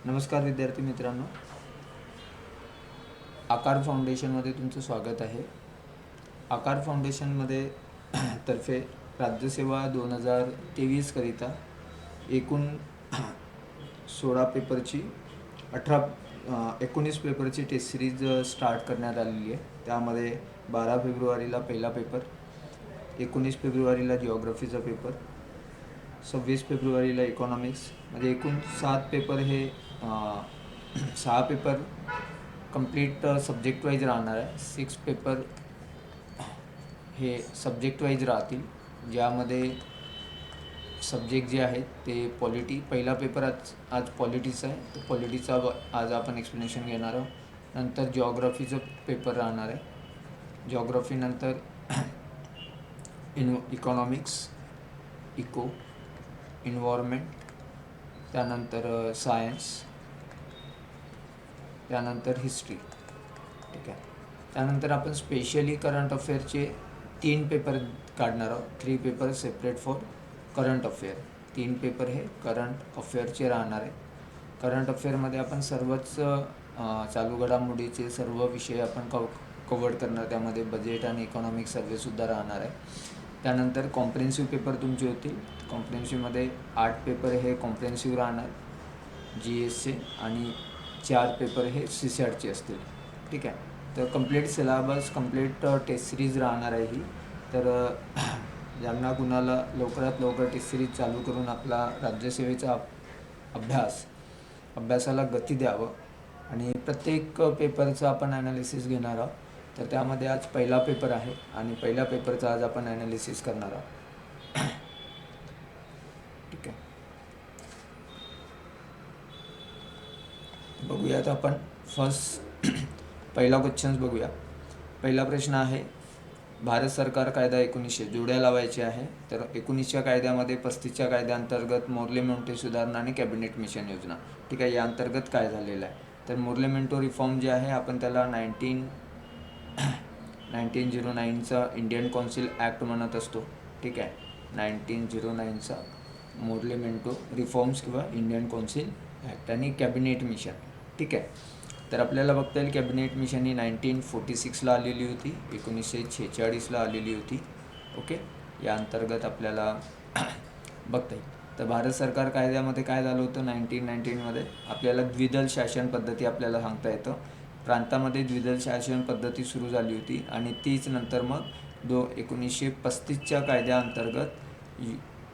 नमस्कार विद्यार्थी मित्रांनो, आकार फाउंडेशनमध्ये तुमचं स्वागत आहे. आकार फाउंडेशनमध्ये तर्फे राज्यसेवा 2023 करिता एकूण 16 पेपरची 19 पेपरची टेस्ट सिरीज स्टार्ट करण्यात आलेली आहे. त्यामध्ये 12 फेब्रुवारीला पहिला पेपर, 19 फेब्रुवारीला जिओग्राफीचा पेपर, 26 फेब्रुवारीला इकॉनॉमिक्स, म्हणजे एकूण 7 पेपर हे 6 पेपर कंप्लीट सब्जेक्ट वाईज राहणार आहे. 6 पेपर हे सब्जेक्ट वाईज राहतील, ज्यामध्ये सब्जेक्ट जे आहेत ते पहिला पेपर आज पॉलिटीचा आहे, तर पॉलिटीचा आज आपण एक्सप्लेनेशन घेणार आहोत. नंतर जिओग्राफीचं पेपर राहणार आहे. जिओग्राफीनंतर इकॉनॉमिक्स, इको, इन्व्हायरमेंट, त्यानंतर सायन्स, त्यानंतर हिस्ट्री. ठीक आहे. त्यानंतर आपण स्पेशली करंट अफेअरचे 3 पेपर काढणार आहोत. 3 paper separate for current affair. 3 paper हे करंट अफेअरचे राहणार आहे. करंट अफेअरमध्ये आपण सर्वच चालू घडामोडीचे सर्व विषय आपण कव्हर करणार. त्यामध्ये बजेट आणि इकॉनॉमिक सर्वेसुद्धा राहणार आहे. त्यानंतर कॉम्प्रिहेन्सिव्ह पेपर तुमचे होतील. कॉम्प्रिहेन्सिव्हमध्ये 8 पेपर हे कॉम्प्रिहेन्सिव्ह राहणार GSचे, आणि 4 पेपर हे CSATचे असतील. ठीक आहे. तर complete syllabus, complete test series राहणार आहे ही. तर ज्यांना कुणाला लवकरात लवकर टेस्ट सिरीज चालू करून आपला राज्यसेवेचा अभ्यासाला गती द्यावं, आणि प्रत्येक पेपरचं आपण ॲनालिसिस घेणार आहोत. तर त्यामध्ये आज पहिला पेपर आहे, आणि पहिल्या पेपरचं आज आपण ॲनालिसिस करणार आहोत. ठीक आहे. बघूयात आपण पहिला क्वेश्चन्स बघूया. पहिला प्रश्न आहे, भारत सरकार कायदा 1900 जोड्या लावायचे आहे. तर 19च्या कायद्यामध्ये 35च्या कायद्याअंतर्गत मोर्ले मिंटो सुधारणा आणि कॅबिनेट मिशन योजना. ठीक आहे. या अंतर्गत काय झालेलं आहे, तर मोर्ले मिंटो रिफॉर्म जे आहे आपण त्याला 1909चा इंडियन कौन्सिल ॲक्ट म्हणत असतो. ठीक आहे. 1909चा मोर्ले मिंटो रिफॉर्म्स किंवा इंडियन कौन्सिल ॲक्ट. आणि कॅबिनेट मिशन. ठीक आहे. तर आपल्याला बघता येईल कॅबिनेट मिशन ही 1946ला आलेली होती, 1946ला आलेली होती. ओके. या अंतर्गत आपल्याला बघता येईल. तर भारत सरकार कायद्यामध्ये काय झालं होतं 1919मध्ये, आपल्याला द्विदल शासन पद्धती आपल्याला सांगता येतं. प्रांतामध्ये द्विदल शासन पद्धती सुरू झाली होती, आणि तीच नंतर मग 1935च्या कायद्याअंतर्गत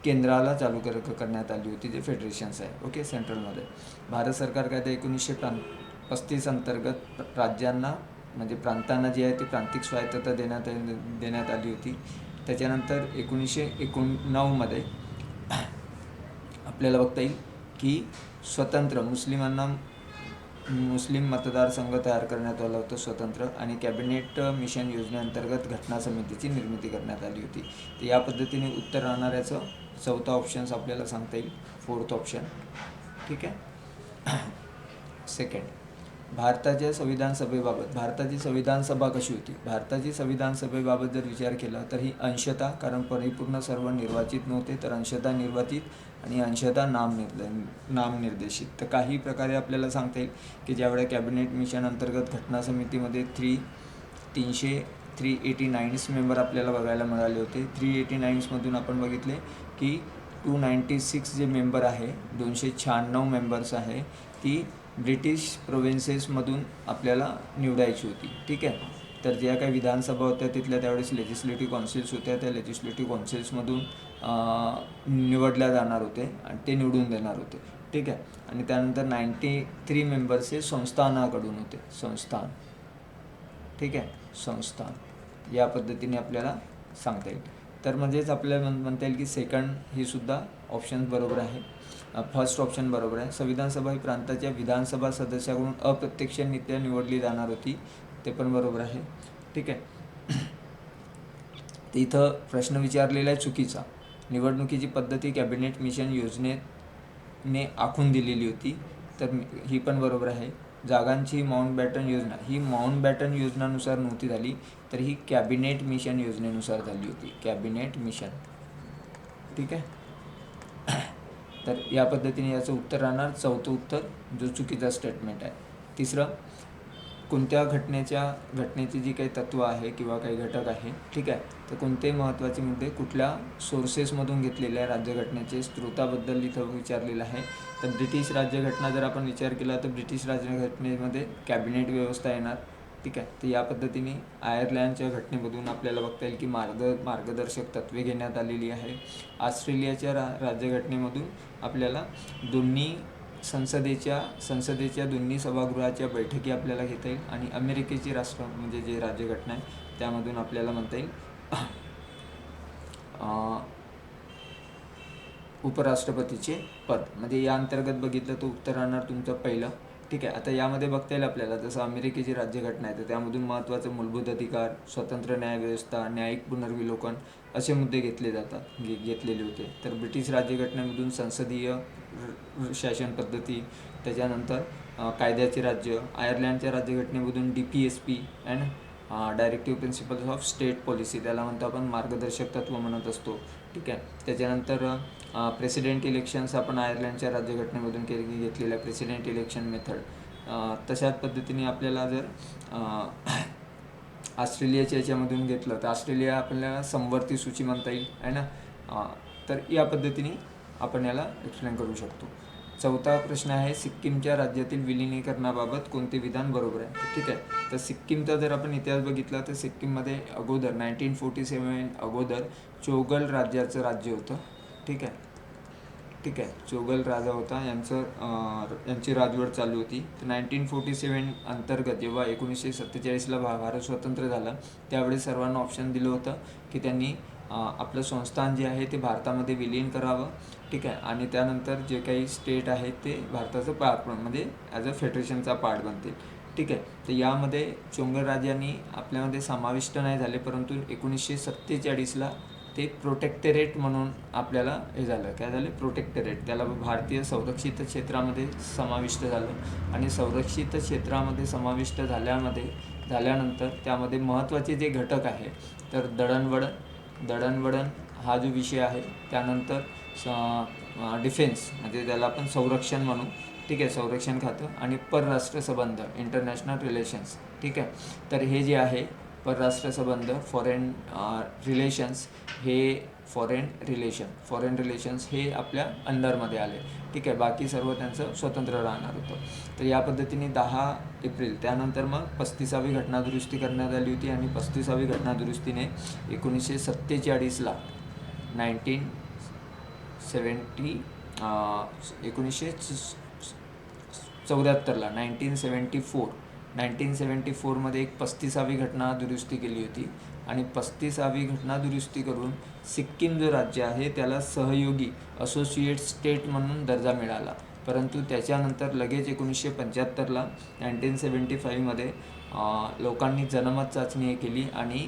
केंद्राला चालू करण्यात आली होती, जे फेडरेशन्स आहे. ओके. सेंट्रलमध्ये भारत सरकार कायदा 1935 अंतर्गत राज्यांना, म्हणजे प्रांतांना जे आहे ते प्रांतिक स्वायत्तता देण्यात आली होती. त्याच्यानंतर 1989मध्ये आपल्याला बघता येईल की स्वतंत्र मुस्लिम मतदारसंघ तयार करण्यात आलं होतं स्वतंत्र, आणि कॅबिनेट मिशन योजनेअंतर्गत घटना समितीची निर्मिती करण्यात आली होती. तर या पद्धतीने उत्तर राहणाऱ्याचं चौथा ऑप्शन्स आपल्याला सांगता येईल, 4th ऑप्शन. ठीक आहे. सेकंड, भारताची संविधान सभा कशी होती. भारताची संविधान सभेबाबत जर विचार केला तर ही अंशतः, कारण परिपूर्ण सर्व निर्वाचित नव्हते, तर अंशतः निर्वाचित आणि अंशतः नामनिर्देशित. तर काही प्रकारे आपल्याला सांगता येईल की ज्यावेळेला कॅबिनेट मिशन अंतर्गत घटना समितीमध्ये 389 मेंबर आपल्याला बघायला मिळाले होते. 389मधून आपण बघितले की 296 जे मेंबर आहे, 296 मेंबर्स आहे, ती ब्रिटिश प्रोव्हिन्सेसमधून आपल्याला निवडायची होती. ठीक आहे. तर ज्या काही विधानसभा होत्या तिथल्या त्यावेळेस लेजिस्लेटिव्ह कौन्सिल्स होत्या, त्या लेजिस्लेटिव्ह कौन्सिल्समधून निवडल्या जाणार होते, आणि ते निवडून देणार होते. ठीक आहे. आणि त्यानंतर 93 मेंबर्स हे संस्थानाकडून होते. ठीक आहे. संस्थान या पद्धतीने आपल्याला सांगता येईल. तर म्हणजेच आपल्याला म्हणता येईल की सेकंड ही सुद्धा ऑप्शन बरोबर आहे. फर्स्ट ऑप्शन बरोबर आहे. संविधान सभा ही प्रांताच्या विधानसभा सदस्याकडून अप्रत्यक्षरित्या निवडली जाणार होती, ते पण बरोबर आहे. ठीक आहे. तर इथं प्रश्न विचारलेला आहे चुकीचा. निवडणुकीची पद्धती कॅबिनेट मिशन योजनेने आखून दिलेली होती, तर ही पण बरोबर आहे. जागांची माउंटबॅटन योजना ही माउंटबॅटन योजनानुसार नव्हती झाली, तर ही कॅबिनेट मिशन योजनेनुसार झाली होती. Cabinet mission. ठीक आहे. तर या पद्धतीने याचं उत्तर राहणार चौथं उत्तर, जो चुकीचा स्टेटमेंट आहे. तिसरं, कोणत्या घटनेची जी काही तत्त्व आहे किंवा काही घटक आहे, ठीक आहे, तर कोणते महत्त्वाचे मुद्दे कुठल्या सोर्सेसमधून घेतलेले आहे राज्यघटनेचे स्त्रोताबद्दल इथं विचारलेलं आहे. तर ब्रिटिश राज्यघटना जर आपण विचार केला तर ब्रिटिश राज्यघटनेमध्ये कॅबिनेट व्यवस्था येणार, ठीक आहे. तर या पद्धतीने आयर्लंडच्या घटनेमधून आपल्याला बघता येईल की मार्गदर्शक तत्त्वे घेण्यात आलेली आहे. ऑस्ट्रेलियाच्या राज्यघटनेमधून आपल्याला दोन्ही संसदेच्या दोन्ही सभागृहाच्या बैठकी आपल्याला घेता येईल. आणि अमेरिकेची म्हणजे जे राज्यघटना आहे त्यामधून आपल्याला म्हणता येईल उपराष्ट्रपतीचे पद. म्हणजे या अंतर्गत बघितलं तर उत्तर राहणार तुमचं पहिलं, ठीक आहे. आता यामध्ये बघता येईल आपल्याला, जसं अमेरिकेची राज्यघटना आहे तर त्यामधून महत्त्वाचं मूलभूत अधिकार, स्वतंत्र न्यायव्यवस्था, न्यायिक पुनर्विलोकन असे मुद्दे घेतलेले होते. तर ब्रिटिश राज्यघटनेमधून संसदीय शासन पद्धती, त्याच्यानंतर कायद्याचे राज्य. आयर्लंडच्या राज्यघटनेमधून DPSP and directive principles of state policy, त्याला म्हणतो आपण मार्गदर्शक तत्त्व म्हणत असतो, ठीक आहे. त्याच्यानंतर प्रेसिडेंट इलेक्शन्स आपण आयर्लंडच्या राज्यघटनेमधून घेतलेल्या प्रेसिडेंट इलेक्शन मेथड. तशाच पद्धतीने आपल्याला जर ऑस्ट्रेलियाच्या याच्यामधून घेतलं तर ऑस्ट्रेलिया आपल्याला समवर्ती सूची म्हणता येईल आहे ना. तर या पद्धतीने आपण याला एक्सप्लेन करू शकतो. चौथा प्रश्न आहे, सिक्कीमच्या राज्यातील विलिनीकरणाबाबत कोणते विधान बरोबर आहे, ठीक आहे. तर सिक्कीमचा जर आपण इतिहास बघितला तर सिक्कीममध्ये अगोदर 1947 अगोदर चोगल राज्याचं राज्य होतं, ठीक आहे. चोगल राजा होता, यांची राजवट चालू होती. तर 1947 अंतर्गत जेव्हा 1947ला भारत स्वतंत्र झाला त्यावेळेस सर्वांना ऑप्शन दिलं होतं की त्यांनी आपलं संस्थान जे आहे ते भारतामध्ये विलीन करावं, ठीक आहे. आणि त्यानंतर जे काही स्टेट आहेत ते भारताचं पार्ट म्हणजे ॲज अ फेडरेशनचा पार्ट बनतील, ठीक आहे. तर यामध्ये चोगल राजांनी आपल्यामध्ये समाविष्ट नाही झाले, परंतु 1947ला ते प्रोटेक्टरेट म्हणून आपल्याला हे झालं, काय झालं, प्रोटेक्टरेट. त्याला भारतीय संरक्षित क्षेत्रामध्ये समाविष्ट झालं. आणि संरक्षित क्षेत्रामध्ये समाविष्ट झाल्यानंतर त्यामध्ये महत्त्वाचे जे घटक आहे तर दळणवळण हा जो विषय आहे, त्यानंतर डिफेन्स म्हणजे त्याला आपण संरक्षण म्हणू, ठीक आहे, संरक्षण खातं. आणि परराष्ट्र संबंध, इंटरनॅशनल रिलेशन्स, ठीक आहे. तर हे जे आहे परराष्ट्र संबंध, फॉरेन रिलेशन्स हे आपल्या अंडरमध्ये आले, ठीक आहे. बाकी सर्व त्यांचं स्वतंत्र राहणार होतं. तर या पद्धतीने 10 एप्रिल त्यानंतर मग 35वी घटनादुरुस्ती करण्यात आली होती. आणि 35वी घटनादुरुस्तीने 1947ला 1974मध्ये एक 35वी घटना दुरुस्ती केली होती. आणि 35वी घटना दुरुस्ती करून सिक्कीम जो राज्य आहे त्याला सहयोगी असोसिएट स्टेट म्हणून दर्जा मिळाला. परंतु त्याच्यानंतर लगेच 1975ला 1975मध्ये लोकांनी जनमत चाचणी केली आणि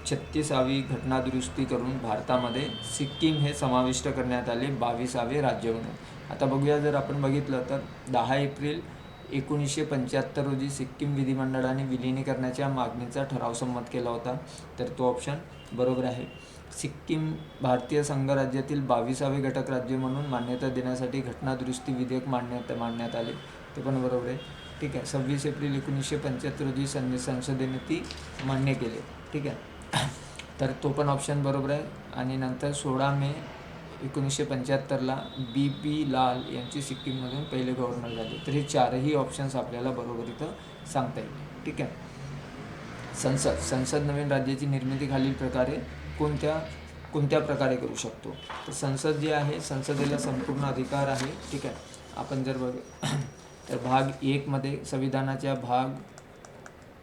36वी घटना दुरुस्ती करून भारतामध्ये सिक्कीम हे समाविष्ट करण्यात आले 22वे राज्य म्हणून. आता बघूया, जर आपण बघितलं तर 10 एप्रिल 1975 रोजी सिक्कीम विधिमंडळाने विलिनीकरणाच्या मागणीचा ठराव संमत केला होता. तर तो ऑप्शन बरोबर आहे. सिक्कीम भारतीय संघराज्यातील 22वे घटक राज्य म्हणून मान्यता देण्यासाठी घटना दुरुस्ती विधेयक मांडण्यात आले, ते पण बरोबर आहे, ठीक आहे. 26 एप्रिल 1975 रोजी संसदेने ती मान्य केले, ठीक आहे. तर तो पण ऑप्शन बरोबर आहे. आणि नंतर 16 मे 1975ला BP लाल यांची सिक्कीममधून पहिले गव्हर्नर झाले. तर हे चारही ऑप्शन्स आपल्याला बरोबर इथं सांगता येईल, ठीक आहे. संसद नवीन राज्याची निर्मिती खालील प्रकारे कोणत्या प्रकारे करू शकतो. तर संसद जे आहे, संसदेला संपूर्ण अधिकार आहे, ठीक आहे. आपण जर तर भाग 1 मध्ये संविधानाच्या भाग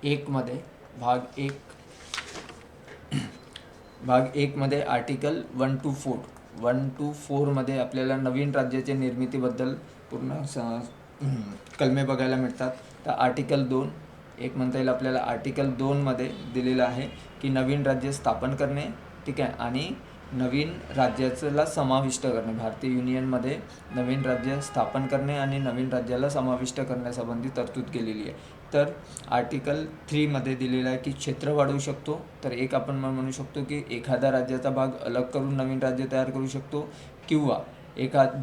1 मध्ये आर्टिकल 1 to 4 मध्ये आपल्याला नवीन राज्याच्या निर्मितीबद्दल पूर्ण कलमे बघायला मिळतात. तर आर्टिकल 2 एक म्हणता येईल आपल्याला, आर्टिकल 2 मध्ये दिलेलं आहे की नवीन राज्य स्थापन करणे, ठीक आहे. आणि नवीन राज्याला समाविष्ट करणे, भारतीय युनियनमध्ये नवीन राज्य स्थापन करणे आणि नवीन राज्याला समाविष्ट करण्यासंबंधी तरतूद केलेली आहे. तर आर्टिकल 3 मध्ये दिलेलं आहे की क्षेत्र वाढवू शकतो. तर आपण म्हणू शकतो की एखाद्या राज्याचा भाग अलग करून नवीन राज्य तयार करू शकतो, किंवा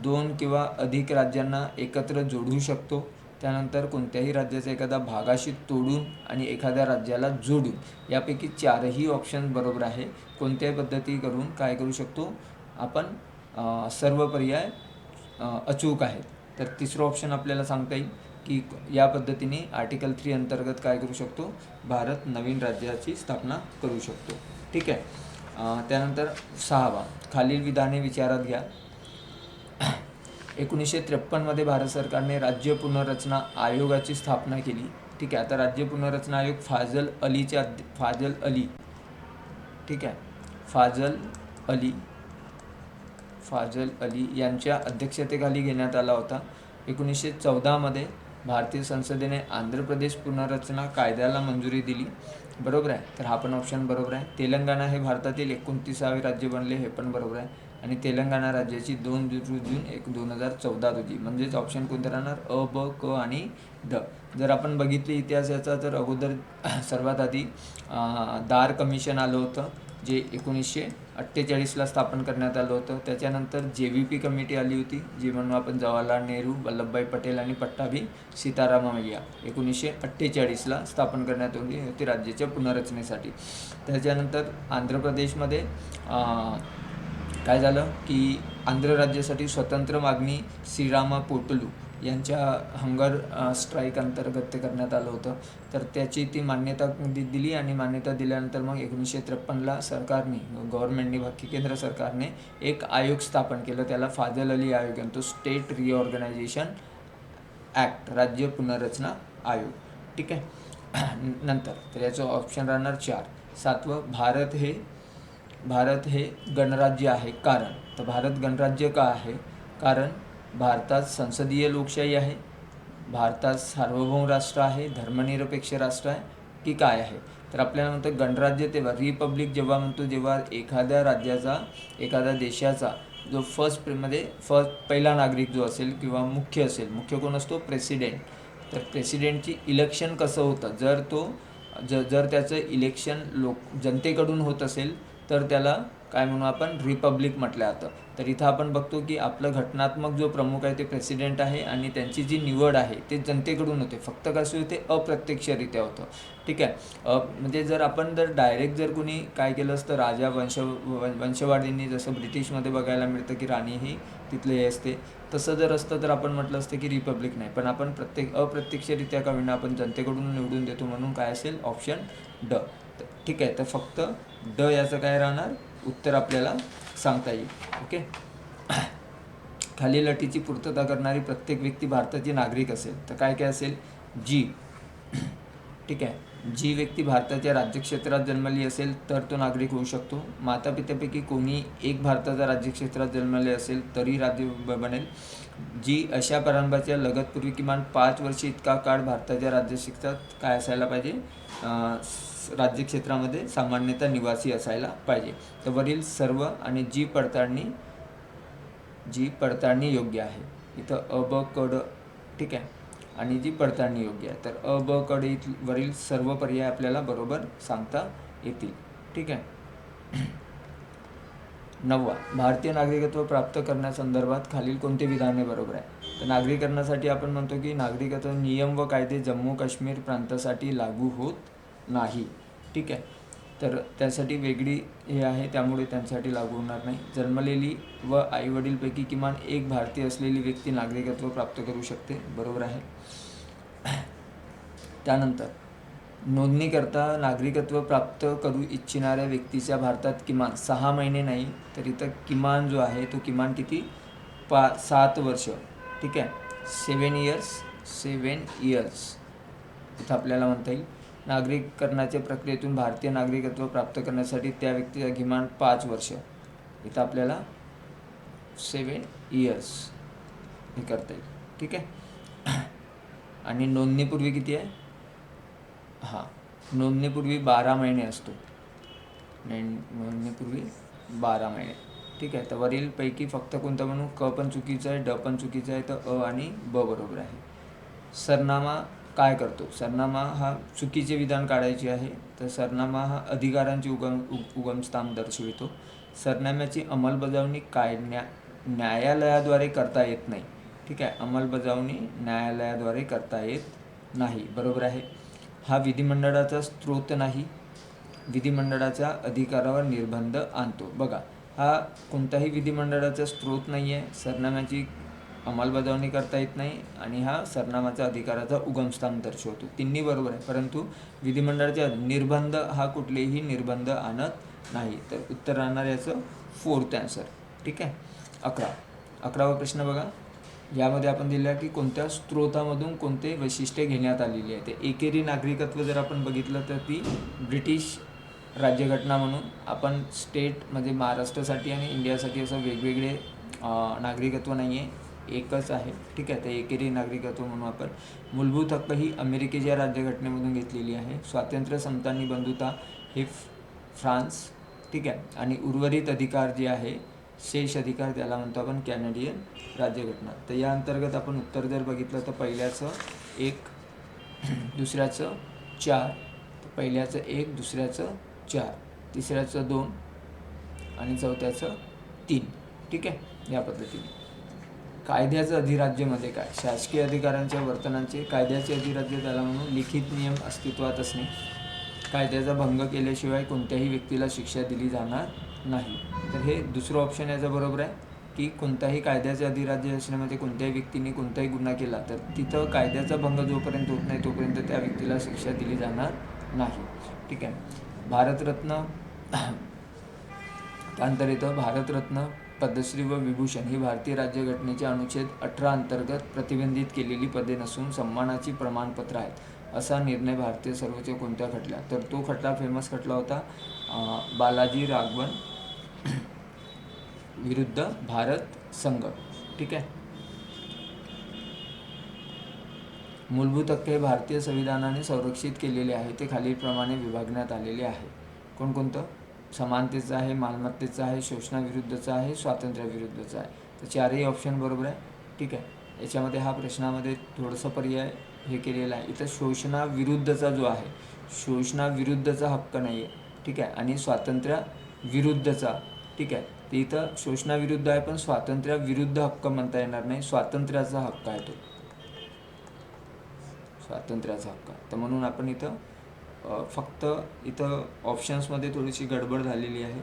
दोन किंवा अधिक राज्यांना एकत्र जोडू शकतो. त्यानंतर कोणत्याही राज्याचा एखादा भागाशी तोडून आणि एखाद्या राज्याला जोडून. यापैकी 4ही ऑप्शन बरोबर आहे. कोणत्याही पद्धती करून काय करू शकतो आपण, सर्व पर्याय अचूक आहेत. तर तिसरं ऑप्शन आपल्याला सांगता येईल की या पद्धतीने आर्टिकल 3 अंतर्गत काय करू शकतो, भारत नवीन राज्याची स्थापना करू शकतो. ठीक आहे. त्यानंतर 6वा, खालील विधाने विचारात घ्या. 1953 भारत सरकारने राज्य पुनर्रचना आयोगाची स्थापना केली. ठीक आहे. आता राज्य पुनर्रचना आयोग फाजल अली ठीक आहे, फाजल अली यांच्या अध्यक्षतेखाली घेण्यात आला होता. 1914 भारतीय संसदेने आंध्र प्रदेश पुनर्रचना कायद्याला मंजुरी दिली. बरोबर आहे. तर हा पण ऑप्शन बरोबर आहे. तेलंगणा हे भारतातील 29वे राज्य बनले, हे पण बरोबर आहे. आणि तेलंगणा राज्याची 2 जून 2014 रोजी. म्हणजेच ऑप्शन कोणते राहणार, अ, ब, क आणि ड. जर आपण बघितले इतिहास याचा, तर अगोदर सर्वात आधी दार कमिशन आलं होतं, जे 1948ला स्थापन करण्यात आलं होतं. त्याच्यानंतर JVP कमिटी आली होती, जी म्हणून आपण जवाहरलाल नेहरू, वल्लभभाई पटेल आणि पट्टाभी सीतारामय्या 1948ला स्थापन करण्यात आली होती राज्याच्या पुनर्रचनेसाठी. त्याच्यानंतर आंध्र प्रदेशमध्ये काय झालं की आंध्र राज्यासाठी स्वतंत्र मागणी श्रीरामा पोटलू यांच्या हंगर स्ट्राईक अंतर्गत ते करण्यात आलं होतं. तर त्याची ती मान्यता दिली आणि मान्यता दिल्यानंतर मग 1953ला सरकारने, गव्हर्नमेंटने, बाकी केंद्र सरकारने एक आयोग स्थापन केलं. त्याला फाजल अली आयोग आणि तो स्टेट रिऑर्गनायझेशन ॲक्ट, राज्य पुनर्रचना आयोग. ठीक आहे. नंतर तर याचं ऑप्शन राहणार 4. 7वं, भारत हे गणराज्य आहे. कारण, तर भारत गणराज्य का आहे, कारण भारतात संसदीय लोकशाही आहे, भारतात सार्वभौम राष्ट्र आहे, धर्मनिरपेक्ष राष्ट्र आहे, की काय आहे. तर आपल्याला म्हणतं गणराज्य तेव्हा, रिपब्लिक जेव्हा म्हणतो, जेव्हा एखाद्या राज्याचा, एखाद्या देशाचा जो पहिला नागरिक जो असेल किंवा मुख्य असेल, मुख्य कोण असतो, प्रेसिडेंट. तर प्रेसिडेंटची इलेक्शन कसं होतं, जर त्याचं इलेक्शन जनतेकडून होत असेल तर त्याला काय म्हणू आपण, रिपब्लिक म्हटलं जातं. तर इथं आपण बघतो की आपलं घटनात्मक जो प्रमुख आहे ते प्रेसिडेंट आहे आणि त्यांची जी निवड आहे ते जनतेकडून होते. फक्त कसं होते, अप्रत्यक्षरित्या होतं. ठीक आहे. म्हणजे जर डायरेक्ट जर कोणी काय केलं असतं, राजा वंशवाढींनी, जसं ब्रिटिशमध्ये बघायला मिळतं की राणी ही तिथले हे असते, तसं जर असतं तर आपण म्हटलं असतं की रिपब्लिक नाही. पण आपण अप्रत्यक्षरित्या का विना आपण जनतेकडून निवडून देतो, म्हणून काय असेल, ऑप्शन ड. ठीक आहे. तर फक्त ड याचं काय राहणार उत्तर आपल्याला सांगता येईल. ओके. खालील अटीची पूर्तता करणारी प्रत्येक व्यक्ती भारताची नागरिक असेल. तर काय काय असेल, जी. ठीक आहे. जी व्यक्ती भारताच्या राज्यक्षेत्रात जन्मली असेल तर तो नागरिक होऊ शकतो. मातापित्यापैकी कोणी एक भारताच्या राज्यक्षेत्रात जन्मले असेल तरी राज्य बनेल. जी अशा प्रारंभाच्या लगतपूर्वी किमान 5 वर्ष इतका काळ भारताच्या राज्यक्षेत्रात काय असायला पाहिजे, राज्यक्षेत्रामध्ये सामान्यतः निवासी असायला पाहिजे. तर वरील सर्व आणि जी पडताळणी योग्य आहे. इथं अ, ब, क, ड. ठीक आहे. आणि जी पडताळणी योग्य आहे. तर अ, ब, क, ड वरील सर्व पर्याय आपल्याला बरोबर सांगता येतील. ठीक आहे. 9वा, भारतीय नागरिकत्व प्राप्त करण्यासंदर्भात खालील कोणते विधाने बरोबर आहे. तर नागरिकरणासाठी आपण म्हणतो की नागरिकत्व नियम व कायदे जम्मू काश्मीर प्रांतासाठी लागू होत नाही. ठीक आहे. तर त्यासाठी वेगळी हे आहे, त्यामुळे त्यांच्यासाठी लागू होणार नाही. जन्मलेली व आईवडीलपैकी किमान एक भारतीय असलेली व्यक्ती नागरिकत्व प्राप्त करू शकते. बरोबर आहे. त्यानंतर नोंदणीकरता नागरिकत्व प्राप्त करू इच्छिणाऱ्या व्यक्तीच्या भारतात किमान 6 महिने नाही, तर इथं किमान जो आहे तो किमान किती, 7 वर्ष. ठीक आहे. 7 इयर्स इथं आपल्याला म्हणता येईल. नागरिकरणाच्या प्रक्रियेतून भारतीय नागरिकत्व प्राप्त करण्यासाठी त्या व्यक्तीला किमान 5 वर्ष. इथं आपल्याला 7 इयर्स हे करता येईल. ठीक आहे. आणि नोंदणीपूर्वी किती आहे, नोंदणीपूर्वी 12 महिने असतो. नोंदणीपूर्वी 12 महिने. ठीक आहे. तर वरीलपैकी फक्त कोणतं म्हणू, क पण चुकीचं आहे, ड पण चुकीचं आहे, तर अ आणि ब बरोबर आहे. सरनामा काय करतो, सरनामा हा चुकीचे विधान काढायचे आहे. तर सरनामा हा अधिकारांची उगमस्थान दर्शवितो. सरनाम्याची अंमलबजावणी न्यायालयाद्वारे करता येत नाही. ठीक आहे, अंमलबजावणी न्यायालयाद्वारे करता येत नाही. बरोबर आहे. हा विधिमंडळाचा स्रोत नाही, विधिमंडळाच्या अधिकारावर निर्बंध आणतो. बघा, हा कोणताही विधिमंडळाचा स्रोत नाही आहे, सरनाम्याची अंमलबजावणी करता येत नाही आणि हा सरनाम्याचा अधिकाराचा उगमस्थान दर्शवतो. तिन्ही बरोबर आहे, परंतु विधिमंडळाचे निर्बंध हा कुठलेही निर्बंध आणत नाही. तर उत्तर राहणार याचं 4th आन्सर. ठीक आहे. 11वा प्रश्न बघा. यामध्ये आपण दिलं आहे की कोणत्या स्रोतामधून कोणते वैशिष्ट्ये घेण्यात आलेली आहे. ते एकेरी नागरिकत्व जर आपण बघितलं तर ती ब्रिटिश राज्यघटना म्हणून आपण स्टेट म्हणजे महाराष्ट्रासाठी आणि इंडियासाठी असं वेगवेगळे नागरिकत्व नाही आहे, एकच आहे. ठीक आहे, तर एकेरी नागरिकत्व म्हणून आपण. मूलभूत हक्क ही अमेरिकेच्या राज्यघटनेमधून घेतलेली आहे. स्वातंत्र्य, समता आणि बंधुता हे फ्रान्स. ठीक आहे, आणि उर्वरित अधिकार जे आहे, शेष अधिकार, त्याला म्हणतो आपण कॅनडियन राज्यघटना. तर या अंतर्गत आपण उत्तर जर बघितलं तर पहिल्याचं 1, दुसऱ्याचं 4, पहिल्याचं 1, दुसऱ्याचं 4, तिसऱ्याचं 2 आणि चौथ्याचं 3. ठीक आहे, या पद्धतीने. कायद्याचं अधिराज्यमध्ये काय? शासकीय अधिकारांच्या वर्तनाचे कायद्याचे अधिराज्य त्याला म्हणून लिखित नियम अस्तित्वात असणे. कायद्याचा भंग केल्याशिवाय कोणत्याही व्यक्तीला शिक्षा दिली जाणार नाही. तर हे दुसरं ऑप्शन याचं बरोबर आहे की कोणताही कायद्याचे अधिराज्य असण्यामध्ये कोणत्याही व्यक्तीने कोणताही गुन्हा केला तर तिथं कायद्याचा भंग जोपर्यंत होत नाही तोपर्यंत त्या व्यक्तीला शिक्षा दिली जाणार नाही. ठीक आहे. भारतरत्न, त्यानंतर इथं भारतरत्न, पद्मश्री व विभूषण ही भारतीय राज्यघटनेचे अनुच्छेद 18 अंतर्गत प्रतिबंधित केलेली पदे नसून सन्मानाची प्रमाणपत्र आहेत. असा निर्णय भारतीय सर्वोच्च कोणत्या खटला? तर तो खटला फेमस खटला होता बालाजी राघवन विरुद्ध भारत संघ. ठीक आहे. मूलभूत हक्क हे भारतीय संविधानाने संरक्षित केलेले आहे. ते खालीलप्रमाणे विभागण्यात आलेले आहे. कोणकोणतं? समानतेचं आहे, मालमत्तेचं आहे, शोषणाविरुद्धचं आहे, स्वातंत्र्याविरुद्धचं आहे. तर चारही ऑप्शन बरोबर आहे. ठीक आहे. याच्यामध्ये हा प्रश्नामध्ये थोडंसं पर्याय हे केलेलं आहे. इथं शोषणाविरुद्धचा जो आहे, शोषणाविरुद्धचा हक्क नाही आहे. ठीक आहे, आणि स्वातंत्र्याविरुद्धचा. ठीक आहे, तर इथं शोषणाविरुद्ध आहे पण स्वातंत्र्याविरुद्ध हक्क म्हणता येणार नाही, स्वातंत्र्याचा हक्क आहे तो, स्वातंत्र्याचा हक्क. तर म्हणून आपण इथं फक्त इथं ऑप्शन्समध्ये थोडीशी गडबड झालेली आहे.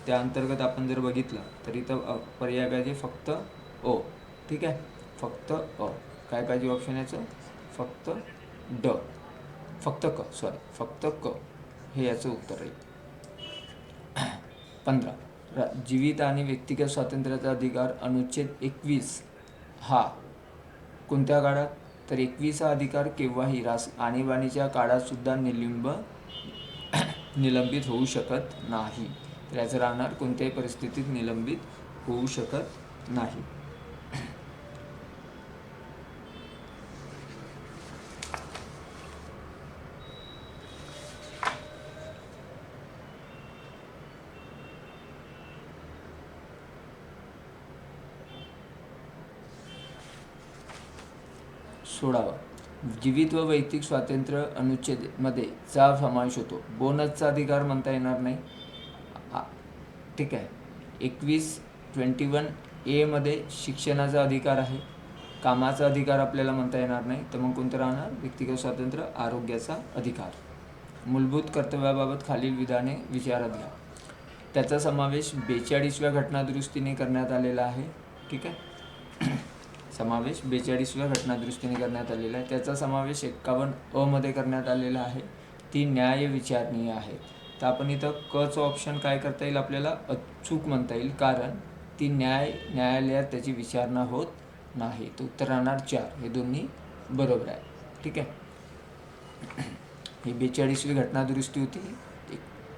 त्या अंतर्गत आपण जर बघितलं तर इथं पर्याय पाहिजे फक्त अ. ठीक आहे, फक्त अ. काय पाहिजे ऑप्शन याचं? फक्त ड, फक्त क हे याचं उत्तर राहील. 15. जीवित आणि व्यक्तिगत स्वातंत्र्याचा अधिकार अनुच्छेद 21 हा कोणत्या काळात? तर 21 हा अधिकार केव्हाही आणीबाणीच्या काळात सुद्धा निलंबित होऊ शकत नाही. तर याचं राहणार कोणत्याही परिस्थितीत निलंबित होऊ शकत नाही. सोडावा. जीवित व वैयक्तिक स्वातंत्र्य अनुच्छेद मध्ये चा समावेश होतो. बोनसचा अधिकार म्हणता येणार नाही. ठीक आहे. 21 मध्ये शिक्षणाचा अधिकार आहे. कामाचा अधिकार आपल्याला म्हणता येणार नाही. तर मग कोणतं राहणार? व्यक्तिगत स्वातंत्र्य, आरोग्याचा अधिकार. मूलभूत कर्तव्याबाबत खालील विधाने विचारात घ्या. त्याचा समावेश 42व्या घटनादुरुस्तीने करण्यात आलेला आहे. ठीक आहे, समावेश 42व्या घटनादुरुस्तीने करण्यात आलेला आहे. त्याचा समावेश 51 मध्ये करण्यात आलेला आहे. ती न्याय विचारणीय आहे. तर आपण इथं कचं ऑप्शन काय करता येईल? आपल्याला अचूक म्हणता येईल, कारण ती न्यायालयात त्याची विचारणा होत नाही. तर उत्तर राहणार 4. हे दोन्ही बरोबर आहे. ठीक आहे. ही 42वी घटनादुरुस्ती होती,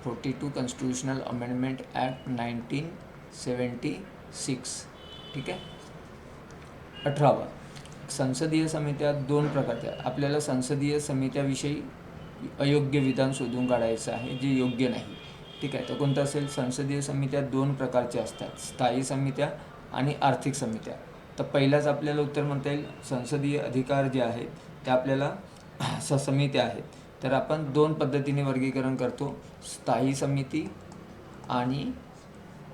42 कॉन्स्टिट्यूशनल अमेंडमेंट ॲक्ट 1976. ठीक आहे. 18. संसदीय समित्या 2 प्रकारच्या. आपल्याला संसदीय समित्याविषयी अयोग्य विधान शोधून काढायचं आहे, जे योग्य नाही. ठीक आहे, तर कोणतं असेल? संसदीय समित्या 2 प्रकारच्या असतात, स्थायी समित्या आणि आर्थिक समित्या. तर पहिलाच आपल्याला उत्तर म्हणता येईल संसदीय अधिकार जे आहेत ते आपल्याला समित्या आहेत. तर आपण 2 पद्धतीने वर्गीकरण करतो, स्थायी समिती आणि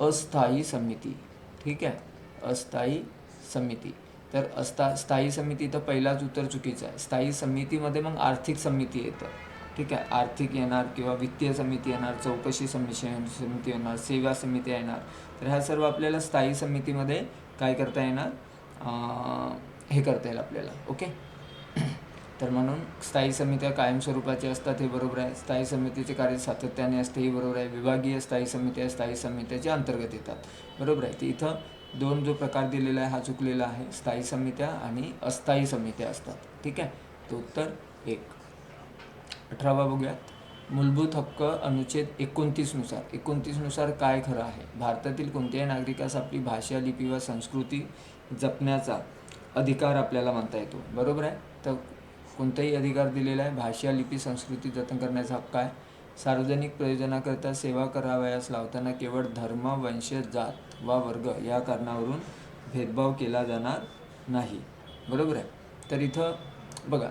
अस्थायी समिती. ठीक आहे, अस्थायी समिती. तर स्थायी समिती तर पहिलाच उत्तर चुकीचं आहे. स्थायी समितीमध्ये मग आर्थिक समिती येतं, ठीक आहे. आर्थिक येणार किंवा वित्तीय समिती येणार, चौकशी समिती येणार, सेवा समिती येणार. तर ह्या सर्व आपल्याला स्थायी समितीमध्ये काय करता येणार, हे करता येईल आपल्याला. ओके. तर म्हणून स्थायी समित्या कायमस्वरूपाच्या असतात, हे बरोबर आहे. स्थायी समितीचे कार्य सातत्याने असते, हे बरोबर आहे. विभागीय स्थायी समित्या स्थायी समित्याच्या अंतर्गत येतात, बरोबर आहे. तर इथं दोन जो प्रकार दिलेला आहे हा चुकलेला आहे. स्थायी समित्या आणि अस्थायी समित्या असतात, ठीक आहे. तर उत्तर 1. 18वा बघूयात. मूलभूत हक्क अनुच्छेद 29 नुसार 29 नुसार काय खरं आहे? भारतातील कोणत्याही नागरिकास आपली भाषा, लिपी व संस्कृती जपण्याचा अधिकार आपल्याला म्हणता येतो, बरोबर आहे. तर कोणताही अधिकार दिलेला आहे, भाषा, लिपी, संस्कृती जतन करण्याचा हक्क आहे. सार्वजनिक प्रयोजनाकरता सेवा करावयास लावताना केवळ धर्म, वंश, जात वा वर्ग या कारणावरून भेदभाव केला जाणार नाही, बरोबर आहे. तर इथं बघा,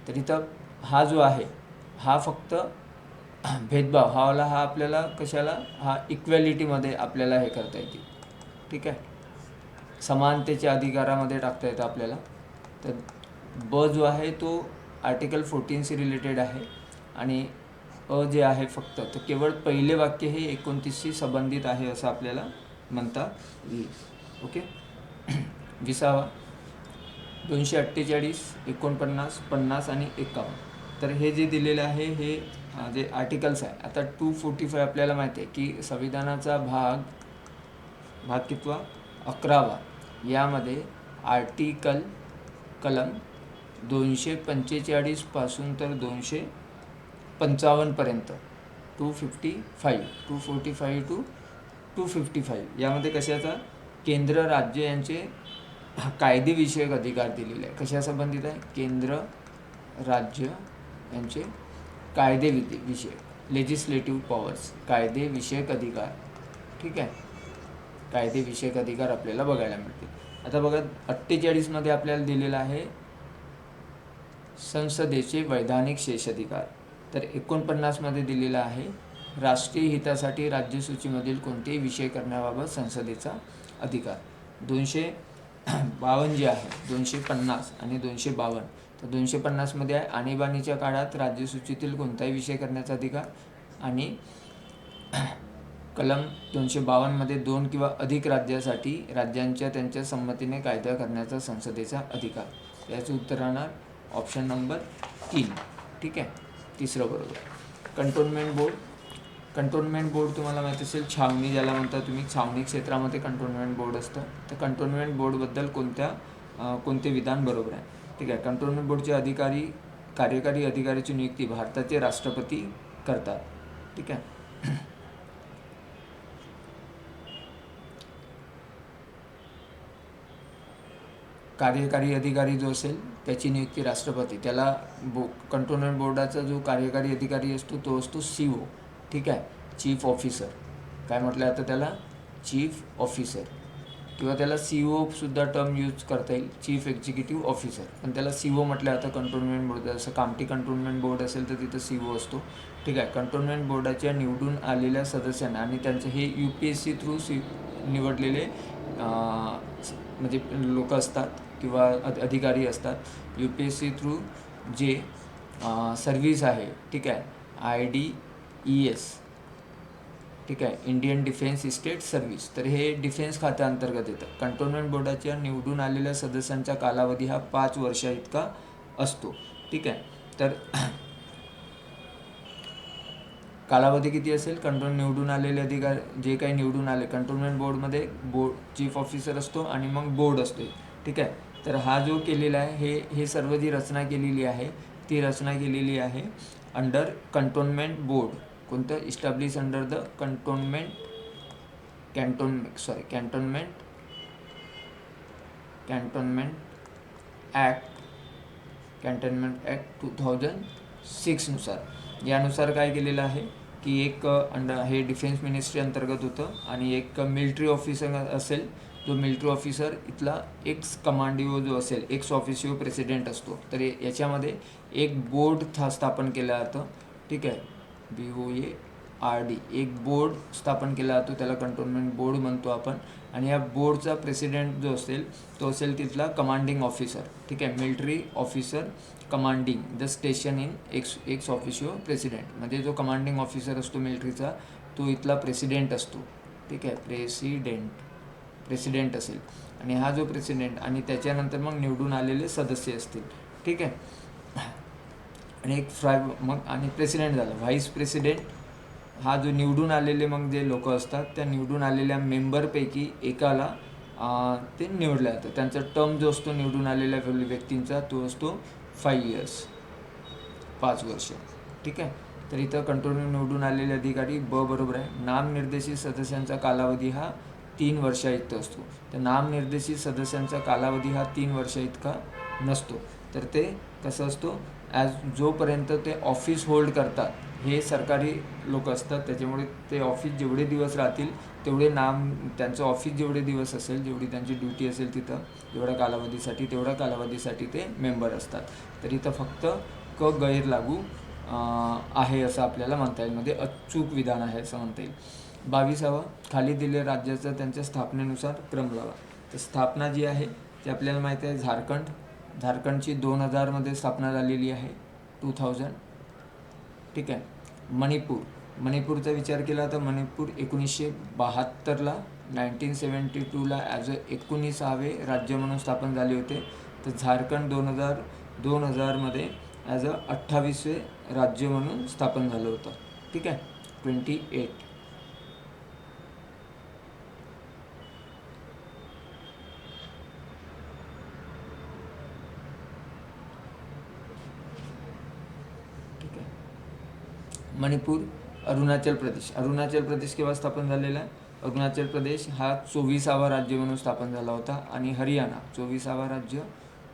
तर इथं हा जो आहे हा फक्त भेदभाव हा आपल्याला कशाला, हा इक्वॅलिटीमध्ये आपल्याला हे करता येते, ठीक आहे. समानतेच्या अधिकारामध्ये टाकता येतं आपल्याला. तर ब जो आहे तो आर्टिकल 14 रिलेटेड आहे आणि अ जे आहे फक्त तर केवळ पहिले वाक्य हे 29शी संबंधित आहे असं आपल्याला म्हणता येईल. ओके. 20वा 248, 49, 50 आणि 51. तर हे जे दिलेलं आहे हे जे आर्टिकल्स आहे. आता 245 आपल्याला माहिती आहे की संविधानाचा भाग कितवा, 11वा. यामध्ये आर्टिकल कलम 245 पासून तर 255 पर्यंत 245 टू 255 यामध्ये कशाचा, केंद्र राज्य यांचे कायदेविषयक अधिकार दिलेले आहे. कशा संबंधित आहे, केंद्र राज्य यांचे कायदेविषयक, लेजिस्लेटिव्ह पॉवर्स, कायदेविषयक अधिकार, ठीक आहे. कायदेविषयक अधिकार आपल्याला बघायला मिळतील. आता बघा 48 आपल्याला दिलेला आहे संसदेचे वैधानिक शेषाधिकार. तर 49 दिलेला आहे राष्ट्रीय हितासाठी राज्यसूचीमधील कोणतेही विषय करण्याबाबत संसदेचा अधिकार. 252 जे आहे, 250 आणि 252. तर 250 आहे आणीबाणीच्या काळात राज्यसूचीतील कोणताही विषय करण्याचा अधिकार आणि कलम 252 2 किंवा अधिक राज्यासाठी राज्यांच्या त्यांच्या संमतीने कायदा करण्याचा संसदेचा अधिकार. याचं उत्तर राहणार ऑप्शन नंबर 3, ठीक आहे. तिसरं बरोबर. कंटोन्मेंट बोर्ड तुम्हाला माहीत असेल, छावणी ज्याला म्हणता तुम्ही, छावणी क्षेत्रामध्ये कंटोन्मेंट बोर्ड असतं. तर कंटोन्मेंट बोर्डबद्दल कोणते विधान बरोबर आहे, ठीक आहे. कंटोन्मेंट बोर्डचे कार्यकारी अधिकाऱ्याची नियुक्ती भारताचे राष्ट्रपती करतात, ठीक आहे. कार्यकारी अधिकारी जो असेल त्याची नियुक्ती राष्ट्रपती, त्याला कंटोन्मेंट बोर्डाचा जो कार्यकारी अधिकारी असतो तो असतो CO, ठीक आहे, चीफ ऑफिसर. काय म्हटलं आता त्याला, चीफ ऑफिसर, किंवा त्याला CO सुद्धा टर्म यूज करता येईल, चीफ एक्झिक्युटिव्ह ऑफिसर. पण त्याला CO म्हटलं आता कंटोन्मेंट बोर्ड, जसं कामठी कंटोन्मेंट बोर्ड असेल तर तिथं CO असतो, ठीक आहे. कंटोन्मेंट बोर्डाच्या निवडून आलेल्या सदस्यांना आणि त्यांचं हे UPSC थ्रू निवडलेले म्हणजे लोक असतात किंवा अधिकारी असतात. UPSC थ्रू जे सर्व्हिस आहे, ठीक आहे, IDES, ठीक आहे, इंडियन डिफेन्स इस्टेट सर्व्हिस. तर हे डिफेन्स खात्याअंतर्गत येतं. कंटोन्मेंट बोर्डाच्या निवडून आलेल्या सदस्यांचा कालावधी हा 5 वर्षा इतका असतो, ठीक आहे. तर कालावधी किती असेल, निवडून आलेले अधिकारी जे काही निवडून आले कंटोन्मेंट बोर्डमध्ये, चीफ ऑफिसर असतो आणि मग बोर्ड असतो, ठीक आहे. तर हा जो केलेला आहे हे सर्व जी रचना केलेली आहे ती रचना केलेली आहे अंडर कंटोन्मेंट बोर्ड. कोणतं, establish under the cantonment act 2006 नुसार. यानुसार काय केलेलं आहे की एक हे डिफेन्स मिनिस्ट्री अंतर्गत होतं आणि एक मिलिटरी ऑफिसर असेल जो मिलिटरी ऑफिसर इथला एक्स कमांडिओ जो असेल, एक्स ऑफिसिओ प्रेसिडेंट असतो. तर याच्यामध्ये एक बोर्ड स्थापन केलं जातं. ठीक आहे, BOARD एक बोर्ड स्थापन केला जातो, त्याला कंटोन्मेंट बोर्ड म्हणतो आपण. आणि या बोर्डचा प्रेसिडेंट जो असेल तो असेल तिथला कमांडिंग ऑफिसर. ठीक आहे, military officer commanding the station in ex officio president. म्हणजे जो कमांडिंग ऑफिसर असतो मिलिटरीचा तो इथला प्रेसिडेंट असतो. ठीक आहे, प्रेसिडेंट असेल. आणि हा जो प्रेसिडेंट आणि त्याच्यानंतर मग निवडून आलेले सदस्य असतील. ठीक आहे, आणि एक मग आणि प्रेसिडेंट झाला. व्हाईस प्रेसिडेंट हा जो निवडून आलेले मग जे लोक असतात त्या निवडून आलेल्या मेंबरपैकी एकाला ते निवडलं जातं. त्यांचा टर्म जो असतो निवडून आलेल्या व्यक्तींचा तो असतो 5 years, 5 वर्ष. ठीक आहे, तर इथं कंट्रोल निवडून आलेले अधिकारी बरोबर आहे. नामनिर्देशित सदस्यांचा कालावधी हा 3 वर्षा इतका असतो. तर नामनिर्देशित सदस्यांचा कालावधी हा 3 वर्षा इतका नसतो. तर ते कसं असतो, जोपर्यंत ते ऑफिस होल्ड करतात, हे सरकारी लोक असतात, त्याच्यामुळे ते ऑफिस जेवढे दिवस राहतील तेवढे त्यांचं ऑफिस जेवढे दिवस असेल, जेवढी त्यांची ड्युटी असेल तिथं तेवढ्या कालावधीसाठी ते मेंबर असतात. तर इथं फक्त गैर लागू आहे असं आपल्याला म्हणता येईल, म्हणजे अचूक विधान आहे असं म्हणता येईल. 22वा, खाली दिले राज्याचा त्यांच्या स्थापनेनुसार क्रम लावा. तर स्थापना जी आहे ती आपल्याला माहिती आहे, झारखंडची 2000मध्ये स्थापना झालेली आहे, 2000. ठीक आहे, मणिपूरचा विचार केला तर मणिपूर 1972ला 1972ला ॲज अ 19वे राज्य म्हणून स्थापन झाले होते. तर झारखंड 2000मध्ये ॲज अ 28वे राज्य म्हणून स्थापन झालं होतं. ठीक आहे, 28. ठीक आहे, मणिपूर. अरुणाचल प्रदेश केव्हा स्थापन झालेला आहे? अरुणाचल प्रदेश हा 24वा राज्य म्हणून स्थापन झाला होता. आणि हरियाणा 24वा राज्य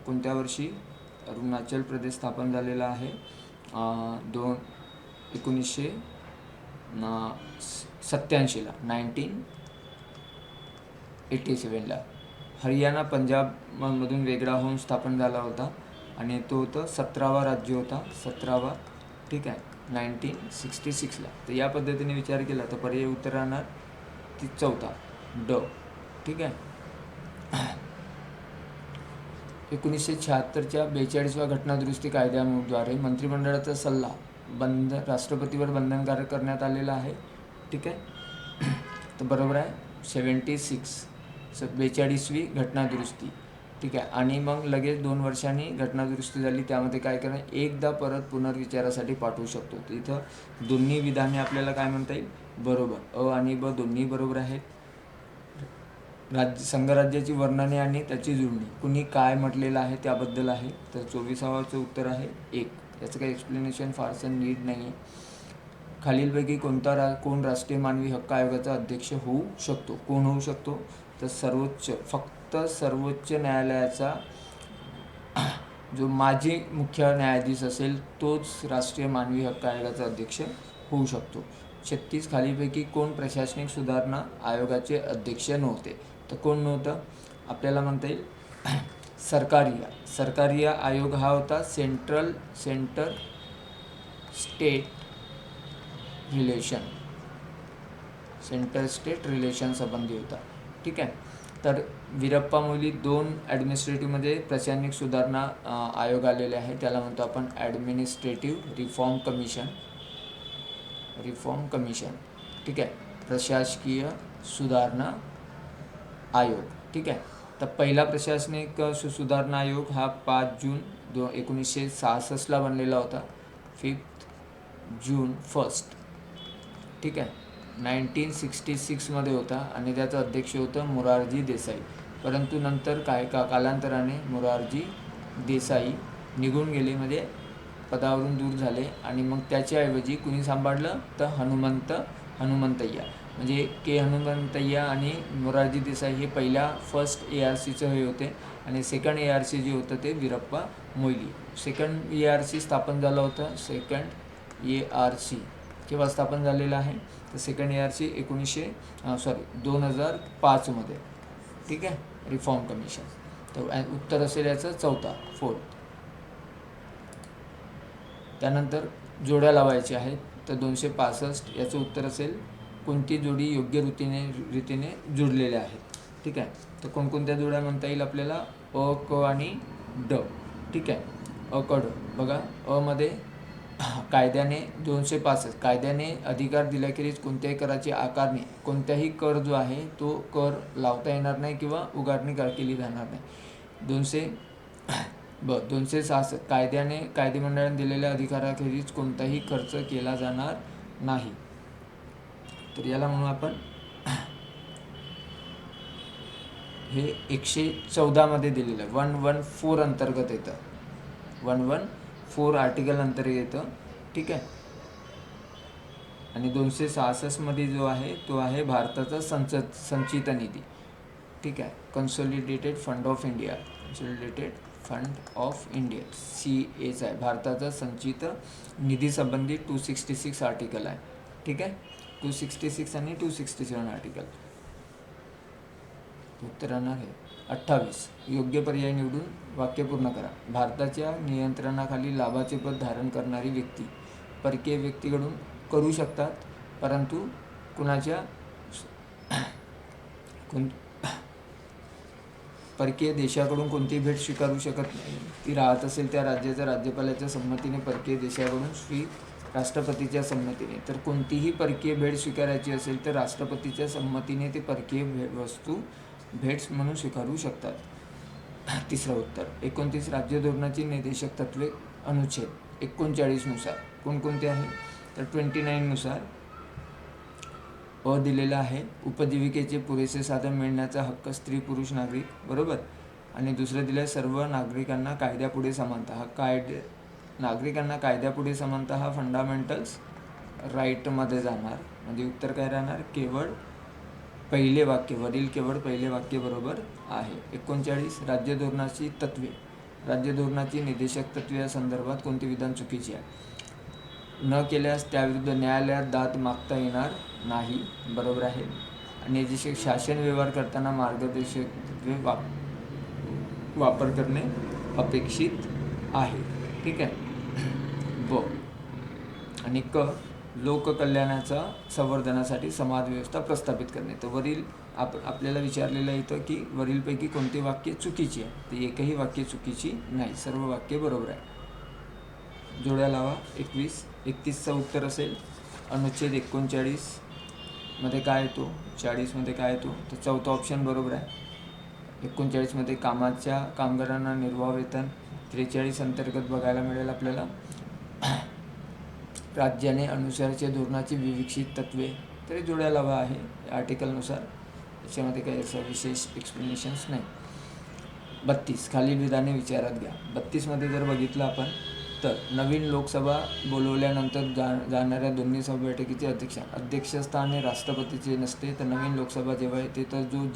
कोणत्या वर्षी अरुणाचल प्रदेश स्थापन झालेला आहे? 1987ला, 1987ला. हरियाणा पंजाबमधून वेगळा होऊन स्थापन झाला होता आणि तो होता 17वा राज्य होता, 17वा. ठीक आहे, 1966ला. तर या पद्धतीने विचार केला तर पर्याय उत्तर राहणार ती 4 ड. ठीक आहे, 1976च्या 42व्या घटनादुरुस्ती कायद्याद्वारे मंत्रिमंडळाचा सल्ला राष्ट्रपतीवर बंधनकारक करण्यात आलेला आहे. ठीक आहे, तर बरोबर आहे 42वी घटनादुरुस्ती. ठीक आहे, आणि मग लगेच 2 वर्षांनी घटनादुरुस्ती झाली, त्यामध्ये काय करणार, एकदा परत पुनर्विचारासाठी पाठवू शकतो. तर इथं दोन्ही विधाने आपल्याला काय म्हणता येईल, बरोबर, अ आणि ब दोन्ही बरोबर आहेत. संघराज्याची वर्णने आणि त्याची जुळणी कुणी काय म्हटलेलं आहे त्याबद्दल आहे. तर 24वाचं उत्तर आहे 1. याचं काही एक्सप्लेनेशन फारसं नीड नाही आहे. खालीलपैकी कोण राष्ट्रीय मानवी हक्क आयोगाचा अध्यक्ष होऊ शकतो? कोण होऊ शकतो? तर फक्त सर्वोच्च न्यायालयाचा जो माजी मुख्य न्यायाधीश असेल तोच राष्ट्रीय मानवी हक्क आयोगाचा अध्यक्ष होऊ शकतो. 36 खालीलपैकी कोण प्रशासनिक सुधारणा आयोगाचे अध्यक्ष नव्हते? तर कोण नव्हतं? आपल्याला म्हणता येईल सरकारिया आयोग हा होता सेंटर स्टेट रिलेशन संबंधी होता. ठीक आहे, तर वीरप्पा मोइली 2 ॲडमिनिस्ट्रेटिव्हमध्ये प्रशासनिक सुधारणा आयोग आलेले आहे, त्याला म्हणतो आपण ॲडमिनिस्ट्रेटिव्ह रिफॉर्म कमिशन. ठीक आहे, प्रशासकीय सुधारणा आयोग. ठीक आहे, तर पहिला प्रशासनिक सुधारणा आयोग हा 5 जून 1966ला बनलेला होता, 5 जून 1. ठीक आहे, 1966मध्ये होता आणि त्याचा अध्यक्ष होतं मोरारजी देसाई. परंतु नंतर कालांतराने मोरारजी देसाई निघून गेले, म्हणजे पदावरून दूर झाले. आणि मग त्याच्याऐवजी कुणी सांभाळलं तर हनुमंतय्या, म्हणजे के हनुमंतय्या आणि मोरारजी देसाई हे फर्स्ट ARCचं हे होते. आणि सेकंड ARC जे होतं ते वीरप्पा मोइली. सेकंड ARC स्थापन झालं होतं. सेकंड ARC केव्हा स्थापन झालेलं आहे? तर सेकंड ARC 2005मध्ये. ठीक आहे, रिफॉर्म कमिशन. तर उत्तर असेल याचं चौथा, 4th. त्यानंतर जोड्या लावायच्या आहेत, तर 265 याचं उत्तर असेल कोणती जोडी योग्य रीतीने जुळलेल्या आहेत. ठीक आहे, तर कोणकोणत्या जोड्या म्हणता येईल आपल्याला? अ, क आणि ड. ठीक आहे, अ, क, ड. बघा, अ मध्ये कायद्याने 265 कायद्याने अधिकार दिल्याखेरीज कोणत्याही कराची आकारणी, कोणत्याही कर जो आहे तो कर लावता येणार नाही किंवा उगारणी केली जाणार नाही. 266 कायदेमंडळाने दिलेल्या अधिकाराखेरीज कोणताही खर्च केला जाणार नाही. तर याला म्हणून आपण हे 114 मध्ये दिलेलं आहे. 114 अंतर्गत येतं, 114 आर्टिकल अंतर्गत येतं. ठीक आहे, आणि 266 मध्ये जो आहे तो आहे भारताचा संचित निधी. ठीक आहे, कन्सोलिडेटेड फंड ऑफ इंडिया, CAचा आहे, भारताचा संचित निधी संबंधी 266 आर्टिकल आहे. ठीक आहे, 266 आणि 267 आर्टिकल. उत्तर राहणार आहे 28. योग्य पर्याय निवडून वाक्य पूर्ण करा. भारताच्या नियंत्रणाखाली लाभाचे पद धारण करणारी व्यक्ती परकीय व्यक्तीकडून करू शकतात, परंतु परकीय देशाकडून कोणतीही भेट स्वीकारू शकत नाही. ती राहत असेल त्या राज्याच्या राज्यपालाच्या संमतीने, परकीय देशाकडून राष्ट्रपतीच्या संमतीने. तर कोणतीही परकीय भेट स्वीकारायची असेल तर राष्ट्रपतीच्या संमतीने ते परकीय वस्तू भेट्स म्हणून स्वीकारू शकतात. तिसरं उत्तर, 29 राज्य धोरणाची निर्देशक तत्वे अनुच्छेद 39 नुसार कोणकोणते आहे? तर 29 नुसार दिलेला आहे, उपजीविकेचे पुरेसे साधन मिळण्याचा हक्क स्त्री पुरुष नागरिक, बरोबर. आणि दुसरं दिलं आहे, सर्व नागरिकांना कायद्यापुढे समानता. नागरिकांना कायद्यापुढे समानता हा फंडामेंटल्स राईटमध्ये जाणार. म्हणजे उत्तर काय राहणार? केवळ पहिले वाक्य, केवळ पहिले वाक्य बरोबर आहे. 39 राज्य धोरणाची तत्वे, राज्य धोरणाची निर्देशक तत्वे या संदर्भात कोणते विधान चुकीचे आहे? न केल्यास त्याविरुद्ध न्यायालयात दाद मागता येणार नाही, बरोबर आहे. आणि याचे शासन व्यवहार करताना मार्गदर्शक तत्वे वापर करणे अपेक्षित आहे. ठीक आहे. आणि लोककल्याणाचा संवर्धनासाठी समाज व्यवस्था प्रस्थापित करणे. तर वरील आपल्याला विचारलेलं इथं की वरीलपैकी कोणते वाक्य चुकीचे आहे? तर एकही वाक्य चुकीची नाही, सर्व वाक्य बरोबर आहे. जोड्या लावा. 31चं उत्तर असेल अनुच्छेद 39 मध्ये काय येतो, 40 मध्ये काय येतो? तर चौथा ऑप्शन बरोबर आहे. 39 मध्ये कामगारांना निर्वाह वेतन. 43 अंतर्गत बघायला मिळेल आपल्याला राज्याने अनुसारच्या धोरणाची विकसित तत्वे. तरी जोड्या लावा आहे आर्टिकलनुसार, याच्यामध्ये काही असं विशेष एक्सप्लेनेशन्स नाही. 32 खालील विधाने विचारात घ्या. 32 मध्ये जर बघितलं आपण तर नवीन लोकसभा बोलवल्यानंतर जाणाऱ्या दोन्ही सभा बैठकीचे अध्यक्षस्थान हे राष्ट्रपतीचे नसते, तर नवीन लोकसभा जेव्हा येते तर जो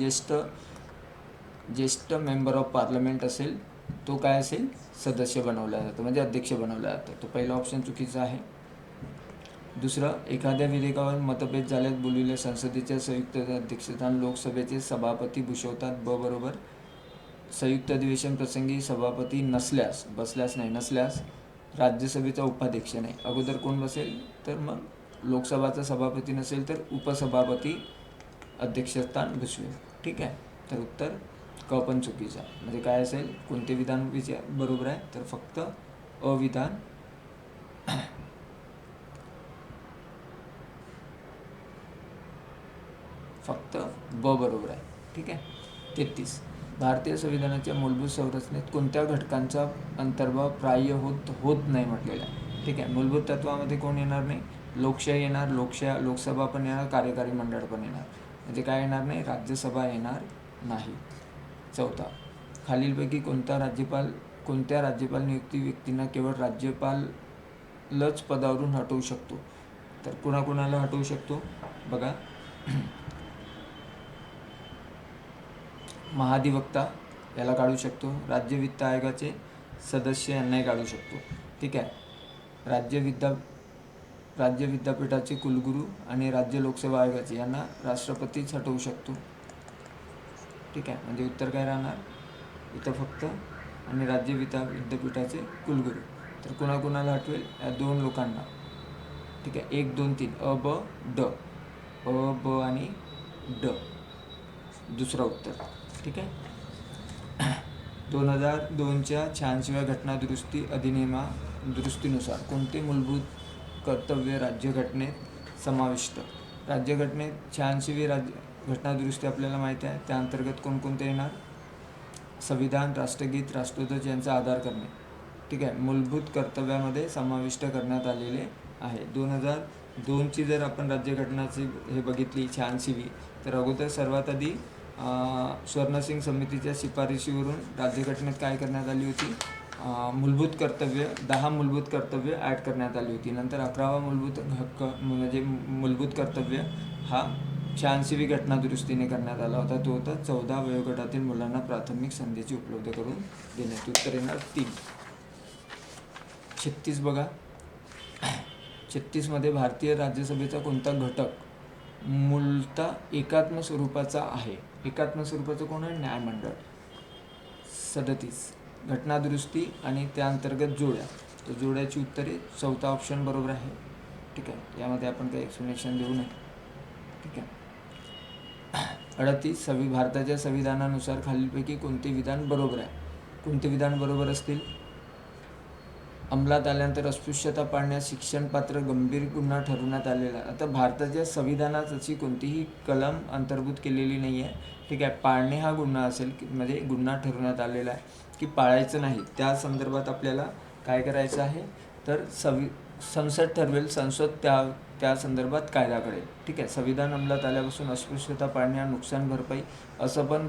ज्येष्ठ मेंबर ऑफ पार्लमेंट असेल तो काय असेल? सदस्य बनवला जातो, म्हणजे अध्यक्ष बनवला जातो. तो पहिला ऑप्शन चुकीचा आहे. दुसरं, एखाद्या विधेयकावर मतभेद झाल्यास बोलविले संसदेच्या संयुक्त अध्यक्षस्थान लोकसभेचे सभापती भूषवतात, बरोबर. संयुक्त अधिवेशन प्रसंगी सभापती नसल्यास राज्यसभेचा उपाध्यक्ष नाही. अगोदर कोण बसेल? तर मग लोकसभाचा सभापती नसेल तर उपसभापती अध्यक्षस्थान भूषवेल. ठीक आहे. तर उत्तर क पण चुकीचा. म्हणजे काय असेल? कोणते विधान बरोबर आहे? तर फक्त अविधान फक्त ब बरोबर आहे. ठीक आहे. 33 भारतीय संविधानाच्या मूलभूत संरचनेत कोणत्या घटकांचा अंतर्भाव प्राय होत नाही म्हटलेला आहे. ठीक आहे. मूलभूत तत्वामध्ये कोण येणार नाही? लोकशाही येणार, लोकसभा पण येणार, कार्यकारी मंडळ पण येणार. म्हणजे काय येणार नाही? राज्यसभा येणार नाही. चौथा, खालीलपैकी कोणत्या राज्यपाल नियुक्ती व्यक्तींना केवळ राज्यपालच पदावरून हटवू शकतो? तर कुणाकुणाला हटवू शकतो? बघा, महाधिवक्ता याला काढू शकतो, राज्य वित्त आयोगाचे सदस्य यांनाही काढू शकतो. ठीक आहे. राज्य विद्यापीठाचे कुलगुरू आणि राज्य लोकसेवा आयोगाचे यांना राष्ट्रपतीच हटवू शकतो. ठीक आहे. म्हणजे उत्तर काय राहणार इथं फक्त, आणि राज्य विद्यापीठाचे कुलगुरू. तर कुणाकुणाला आठवेल? या 2 लोकांना. ठीक आहे. 1 2 3 अ ब ड, अ ब आणि ड दुसरं उत्तर. ठीक आहे. 2002च्या 86व्या घटनादुरुस्ती दुरुस्तीनुसार कोणते मूलभूत कर्तव्य राज्यघटनेत समाविष्ट? राज्यघटनेत 86वी घटनादुरुस्ती आपल्याला माहिती आहे. त्या अंतर्गत कोणकोणते येणार? संविधान, राष्ट्रगीत, राष्ट्रध्वज यांचा आधार करणे. ठीक आहे. मूलभूत कर्तव्यामध्ये समाविष्ट करण्यात आलेले आहे. 2002ची जर आपण राज्यघटनाची हे बघितली 86वी, तर अगोदर सर्वात आधी स्वर्णसिंग समितीच्या शिफारशीवरून राज्यघटनेत काय करण्यात आली होती? मूलभूत कर्तव्य 10 मूलभूत कर्तव्य ॲड करण्यात आली होती. नंतर 11वा मूलभूत हक्क म्हणजे मूलभूत कर्तव्य हा 86वी घटनादुरुस्तीने करण्यात आला होता. तो होता 14 वयोगटातील मुलांना प्राथमिक संधीची उपलब्ध करून देण्यात. उत्तर येणार 3. 36 बघा. 36मध्ये भारतीय राज्यसभेचा कोणता घटक मूलतः एकात्म स्वरूपाचा आहे? एकात्म स्वरूपाचं कोण आहे? न्यायमंडळ. 37 घटनादुरुस्ती आणि त्या अंतर्गत जोड्या. तर जोड्याची उत्तरे 4था ऑप्शन बरोबर आहे. ठीक आहे. यामध्ये आपण काही एक्सप्लेनेशन देऊ नये. ठीक आहे. 38 भारताच्या संविधानानुसार खालीलपैकी कोणते विधान बरोबर आहे? कोणते विधान बरोबर असतील? अंमलात आल्यानंतर अस्पृश्यता पाळण्यास शिक्षणपात्र गंभीर गुन्हा ठरवण्यात आलेला. आता भारताच्या संविधानात अशी कोणतीही कलम अंतर्भूत केलेली नाही आहे. ठीक आहे. पाळणे हा गुन्हा असेल म्हणजे गुन्हा ठरवण्यात आलेला आहे की पाळायचं नाही. त्या संदर्भात आपल्याला काय करायचं आहे? तर संसद ठरवेल, संसद त्या संदर्भात कायदा करेल. ठीक आहे. संविधान अंमलात आल्यापासून अस्पृश्यता पाळणे हा नुकसान भरपाई असं पण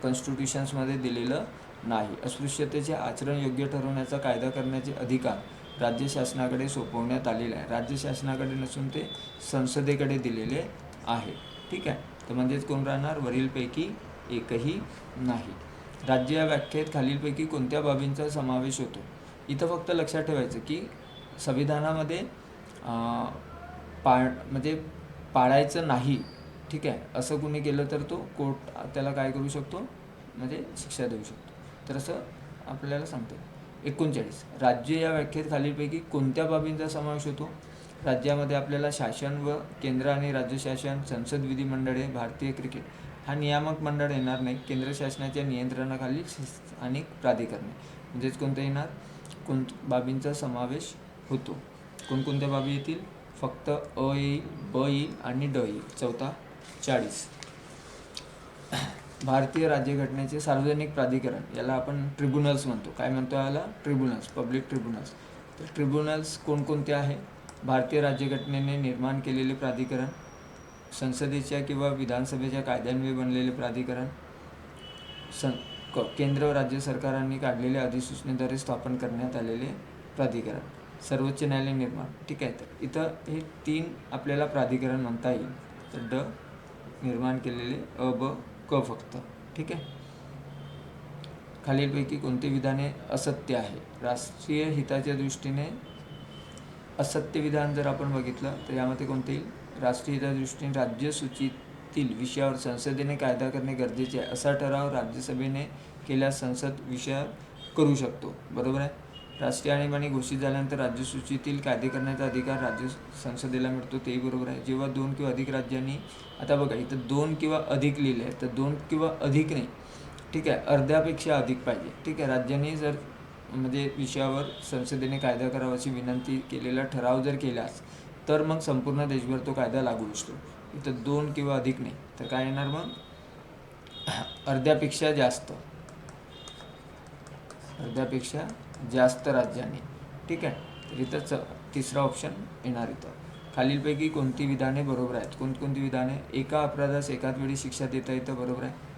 कॉन्स्टिट्यूशन्समध्ये दिलेलं नाही. अस्पृश्यतेचे आचरण योग्य ठरवण्याचा कायदा करण्याचे अधिकार राज्य शासनाकडे सोपवण्यात आलेले आहे. राज्य शासनाकडे नसून ते संसदेकडे दिलेले आहे. ठीक आहे. तर म्हणजेच कोण राहणार? वरीलपैकी एकही नाही. राज्य या व्याख्येत खालीलपैकी कोणत्या बाबींचा समावेश होतो? इथं फक्त लक्षात ठेवायचं की संविधानामध्ये म्हणजे पाळायचं नाही. ठीक आहे. असं कुणी केलं तर तो कोर्ट त्याला काय करू शकतो? म्हणजे शिक्षा देऊ शकतो. तर असं आपल्याला सांगते. 39 राज्य या व्याख्येत खालीलपैकी कोणत्या बाबींचा समावेश होतो? राज्यामध्ये आपल्याला शासन व केंद्र आणि राज्य शासन, संसद, विधिमंडळे, भारतीय क्रिकेट हा नियामक मंडळ येणार नाही. केंद्र शासनाच्या नियंत्रणाखाली स्थानिक प्राधिकरणे म्हणजेच कोणतं येणार? बाबींचा समावेश होतो. कोणकोणत्या बाबी येतील? फक्त अ येईल, ब येईल आणि ड येईल. 4था 40 भारतीय राज्यघटनेचे सार्वजनिक प्राधिकरण, याला आपण ट्रिब्युनल्स म्हणतो. काय म्हणतो याला? Tribunals, public tribunals. तर ट्रिब्युनल्स कोणकोणते आहे? भारतीय राज्यघटनेने निर्माण केलेले प्राधिकरण, संसदेच्या किंवा विधानसभेच्या कायद्यान्वये बनलेले प्राधिकरण, केंद्र व राज्य सरकारांनी काढलेल्या अधिसूचनेद्वारे स्थापन करण्यात आलेले प्राधिकरण, सर्वोच्च न्यायालय निर्माण. ठीक आहे. तर इथं हे 3 आपल्याला प्राधिकरण म्हणता येईल. तर ड निर्माण केलेले, अ ब क फक्त. ठीक आहे. खालीलपैकी कोणते विधाने असत्य आहे? राष्ट्रीय हिताच्या दृष्टीने असत्य विधान जर आपण बघितलं तर यामध्ये कोणते येईल? राष्ट्रीय हिताच्या दृष्टीने राज्यसूचीतील विषयावर संसदेने कायदा करणे गरजेचे आहे असा ठराव राज्यसभेने केल्यास संसद विषयावर करू शकतो. बरोबर आहे. राष्ट्रीय आणीबाणी घोषित झाल्यानंतर राज्यसूचीतील कायदे करण्याचा अधिकार राज्य संसदेला मिळतो, तेही बरोबर आहे. जेव्हा 2 किंवा अधिक राज्यांनी, आता बघा इथं 2 किंवा अधिक लिहिले आहे, तर 2 किंवा अधिक नाही. ठीक आहे. अर्ध्यापेक्षा अधिक पाहिजे. ठीक आहे. राज्यांनी जर म्हणजे विषयावर संसदेने कायदा करावा अशी विनंती केलेला ठराव जर केल्यास तर मग संपूर्ण देशभर तो कायदा लागू असतो. इथं 2 किंवा अधिक नाही. तर काय येणार मग? अर्ध्यापेक्षा जास्त, अर्ध्यापेक्षा जास्त राज्यांनी. ठीक आहे. तर इथं तिसरा ऑप्शन येणार. इथं खालीलपैकी कोणती विधाने बरोबर आहेत? कोणकोणती विधाने? एका अपराधास एकाच वेळी शिक्षा देता येतं. बरोबर आहे.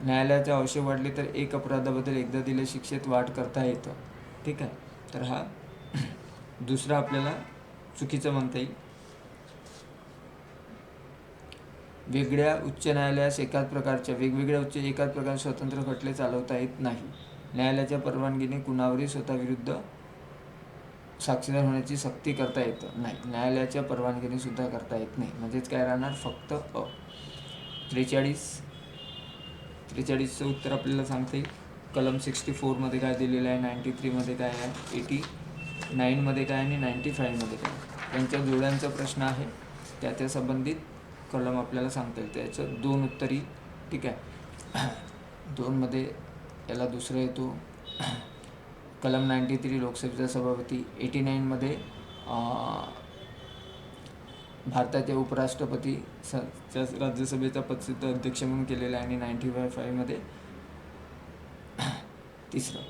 न्यायालयाचे आवश्यक वाटले तर एक अपराधाबद्दल एकदा दिल्या शिक्षेत वाढ करता येतं. ठीक आहे. तर हा दुसरा आपल्याला चुकीचं म्हणता येईल. वेगळ्या उच्च न्यायालयास एकाच प्रकारचे स्वतंत्र खटले चालवता येत नाही. न्यायालयाच्या परवानगीने कुणावरही स्वतःविरुद्ध साक्षीदार होण्याची सक्ती करता येतं नाही. न्यायालयाच्या परवानगीने सुद्धा करता येत नाही. म्हणजेच काय राहणार? फक्त अ. 43 43चं उत्तर आपल्याला सांगता येईल. कलम 64मध्ये काय दिलेलं आहे, 93मध्ये काय आहे, 89मध्ये काय आणि 95मध्ये काय, त्यांच्या जोड्यांचा प्रश्न आहे. त्या संबंधित कलम आपल्याला सांगता येईल. त्याचं 2 उत्तरी. ठीक आहे. 2मध्ये याला दुसरं येतो कलम 93 लोकसभेचा सभापती. 89मध्ये भारताचे उपराष्ट्रपती राज्यसभेचा पदसिद्ध अध्यक्ष म्हणून केलेला आहे. आणि 95मध्ये तिसरं.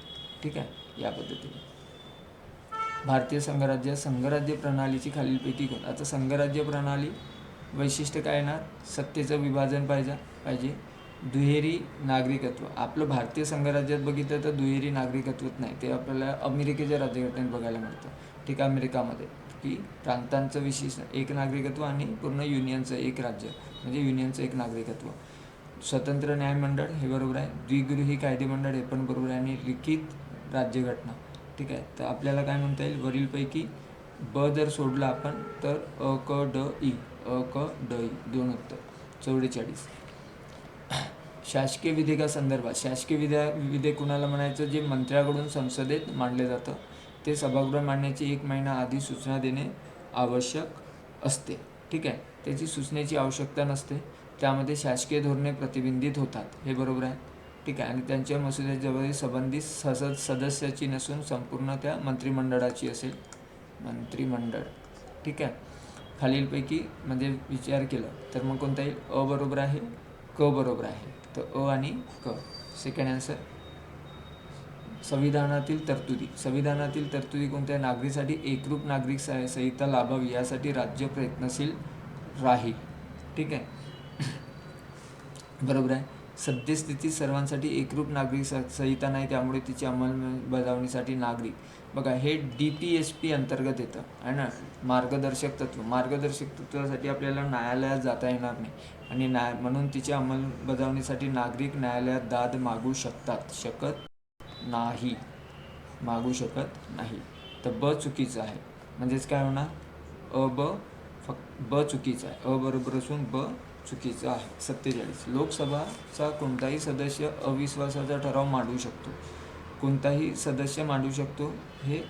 ठीक आहे. या पद्धतीने भारतीय संघराज्य प्रणालीची खालीलपैकी कोण. आता संघराज्य प्रणाली वैशिष्ट्य काय येणार, सत्तेचं विभाजन पाहिजे, दुहेरी नागरिकत्व. आपलं भारतीय संघराज्यात बघितलं तर दुहेरी नागरिकत्वच नाही, ते आपल्याला अमेरिकेच्या राज्यघटनेत बघायला मिळतं. ठीक आहे. अमेरिकामध्ये की प्रांतांचं विशिष्ट एक नागरिकत्व आणि पूर्ण युनियनचं एक राज्य म्हणजे युनियनचं एक नागरिकत्व. स्वतंत्र न्यायमंडळ हे बरोबर आहे. द्विगृही कायदेमंडळ हे पण बरोबर आहे. आणि लिखित राज्यघटना. ठीक आहे. तर आपल्याला काय म्हणता येईल, वरीलपैकी ब जर सोडलं आपण तर अ क ड ई 2 उत्तर. 44. शासकीय विधेयकासंदर्भात. शासकीय विधेयक कुणाला म्हणायचं, जे मंत्र्याकडून संसदेत मांडले जातं. ते सभागृह मांडण्याची 1 महिना आधी सूचना देणे आवश्यक असते. ठीक आहे. त्याची सूचनेची आवश्यकता नसते. त्यामध्ये शासकीय धोरणे प्रतिबिंबित होतात, हे बरोबर आहे. ठीक आहे. आणि त्यांच्या मसुद्याची जबाबदारी संबंधित सदस्याची नसून संपूर्ण त्या मंत्रिमंडळाची असेल. मंत्रिमंडळ. ठीक आहे. खालीलपैकी म्हणजे विचार केलं तर मग कोणता येईल, अ बरोबर आहे, क बरोबर आहे. तर अ आणि क. Second answer. संविधानातील तरतुदी कोणत्या, नागरिकसाठी एकरूप नागरिक संहिता लाभावी यासाठी राज्य प्रयत्नशील राहील. ठीक आहे. बरोबर आहे. सद्यस्थितीत सर्वांसाठी एकरूप नागरिक संहिता नाही, त्यामुळे तिची अंमलबजावणीसाठी नागरिक. बघा हे DPSP अंतर्गत येतं आहे ना. मार्गदर्शक तत्वासाठी आपल्याला न्यायालयात जाता येणार नाही. आणि म्हणून तिच्या अंमलबजावणीसाठी नागरिक न्यायालयात दाद मागू शकत नाही. तर ब चुकीचं आहे. म्हणजेच काय होणार, ब चुकीचं आहे. अ बरोबर असून ब चुकीचं आहे. 47. लोकसभाचा कोणताही सदस्य अविश्वासाचा ठराव मांडू शकतो. कोणताही सदस्य मांडू शकतो हे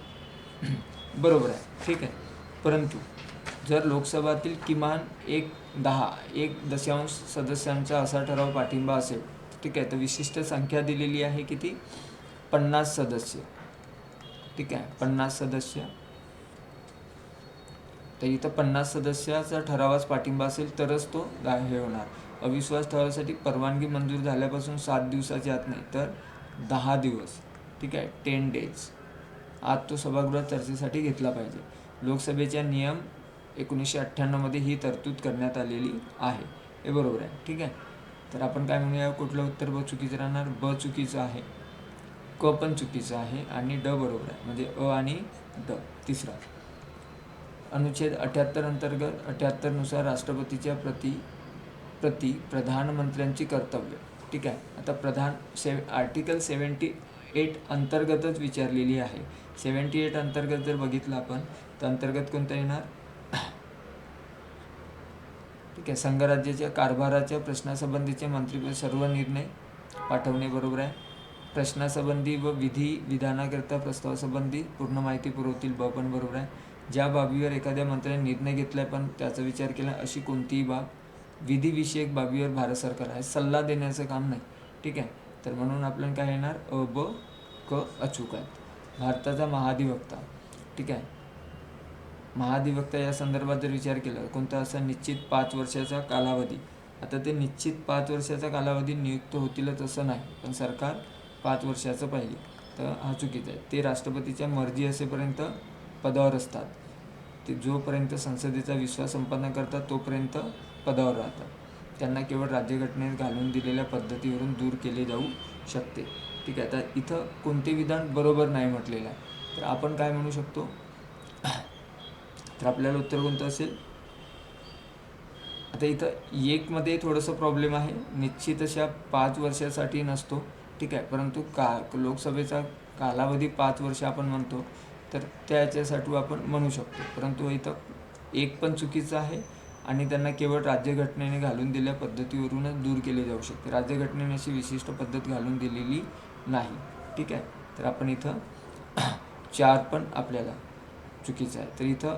बरोबर आहे. ठीक आहे. परंतु जर लोकसभातील किमान 1 सदस्यांचा असा ठराव पाठिंबा असेल, ठीक आहे, तर विशिष्ट संख्या दिलेली आहे किती, 50 सदस्य. ठीक आहे. 50 सदस्य. तर इथं 50 सदस्याचा ठरावास पाठिंबा असेल तरच तो हे होणार. अविश्वास ठरावासाठी परवानगी मंजूर झाल्यापासून 7 दिवसाच्या आत नाही तर 10 दिवस. ठीक आहे. 10 days आत तो सभागृहात चर्चेसाठी घेतला पाहिजे. लोकसभेच्या नियम 1998मध्ये ही तरतूद करण्यात आलेली आहे, हे बरोबर आहे. ठीक आहे. तर आपण काय म्हणूया, कुठलं उत्तर ब चुकीचं राहणार, ब चुकीचं आहे, क पण चुकीचं आहे आणि ड बरोबर आहे. म्हणजे अ आणि ड. तिसरा. अनुच्छेद 78 अंतर्गत 78 नुसार राष्ट्रपतीच्या प्रति प्रधानमंत्र्यांची कर्तव्य. ठीक आहे. आता आर्टिकल 78 अंतर्गतच विचारलेली आहे. 78 अंतर्गत जर बघितलं आपण तर अंतर्गत कोणता येणार, ठीक आहे, संघराज्याच्या कारभाराच्या प्रश्नासंबंधीचे मंत्रिपरिषद सर्व निर्णय पाठवणे, बरोबर आहे. प्रश्नासंबंधी व विधानाकरिता प्रस्तावासंबंधी पूर्ण माहिती पुरवतील, ब पण बरोबर आहे. ज्या बाबीवर एखाद्या मंत्र्याने निर्णय घेतलाय पण त्याचा विचार केला, अशी कोणतीही बाब. विधिविषयक बाबीवर भारत सरकार आहे, सल्ला देण्याचं काम नाही. ठीक आहे. तर म्हणून आपल्याला काय येणार, अ ब क अचूक आहे. भारताचा महाधिवक्ता. ठीक आहे. महाधिवक्ता या संदर्भात जर विचार केला, कोणता असा निश्चित 5 वर्षाचा कालावधी. आता ते निश्चित 5 वर्षाचा कालावधी नियुक्त होतीलच असं नाही, पण सरकार 5 वर्षाचं पाहिजे, तर हा चुकीचा आहे. ते राष्ट्रपतीच्या मर्जी असेपर्यंत पदावर असतात. ते जोपर्यंत संसदेचा विश्वास संपादन करतात तोपर्यंत पदावर राहतात. त्यांना केवळ राज्यघटनेत घालून दिलेल्या पद्धतीवरून दूर केले जाऊ शकते. ठीक आहे. आता इथं कोणते विधान बरोबर नाही म्हटलेलं आहे, तर आपण काय म्हणू शकतो, तर आपल्याला उत्तर कोणतं असेल. आता इथं 1मध्ये थोडंसं प्रॉब्लेम आहे, निश्चित अशा 5 वर्षासाठी नसतो. ठीक आहे. परंतु लोकसभेचा कालावधी 5 वर्ष आपण म्हणतो, तर त्याच्यासाठी आपण म्हणू शकतो. परंतु इथं 1 पण चुकीचं आहे आणि त्यांना केवळ राज्यघटनेने घालून दिलेल्या पद्धतीवरूनच दूर केले जाऊ शकते. राज्यघटनेने अशी विशिष्ट पद्धत घालून दिलेली नाही. ठीक आहे, तर आपण इथं 4 पण आपल्याला चुकीचं आहे. तर इथं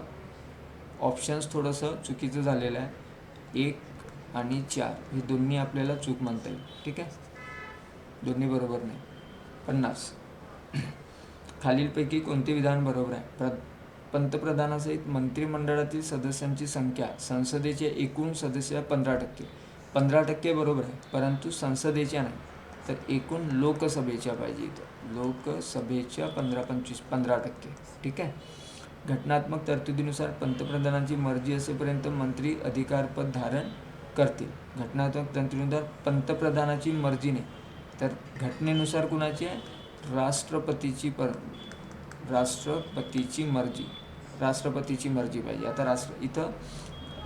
ऑप्शन्स थोडंसं चुकीचं झालेलं आहे. 1 आणि 4 हे दोन्ही आपल्याला चूक म्हणता येईल. ठीक आहे, दोन्ही बरोबर नाही. 50 खालीलपैकी कोणते विधान बरोबर आहे? पंतप्रधानासहित मंत्रिमंडळातील सदस्यांची संख्या संसदेचे एकूण सदस्य 15%. 15% बरोबर आहे, परंतु संसदेच्या नाही, तर एकूण लोकसभेच्या पाहिजे इथं. लोकसभेच्या 15%. ठीक आहे. घटनात्मक तरतुदीनुसार पंतप्रधानांची मर्जी असेपर्यंत मंत्री अधिकारपद धारण करतील. घटनात्मक तरतुदीनुसार पंतप्रधानाची मर्जी नाही, तर घटनेनुसार कुणाची आहे? राष्ट्रपतीची राष्ट्रपतीची मर्जी पाहिजे. आता इथं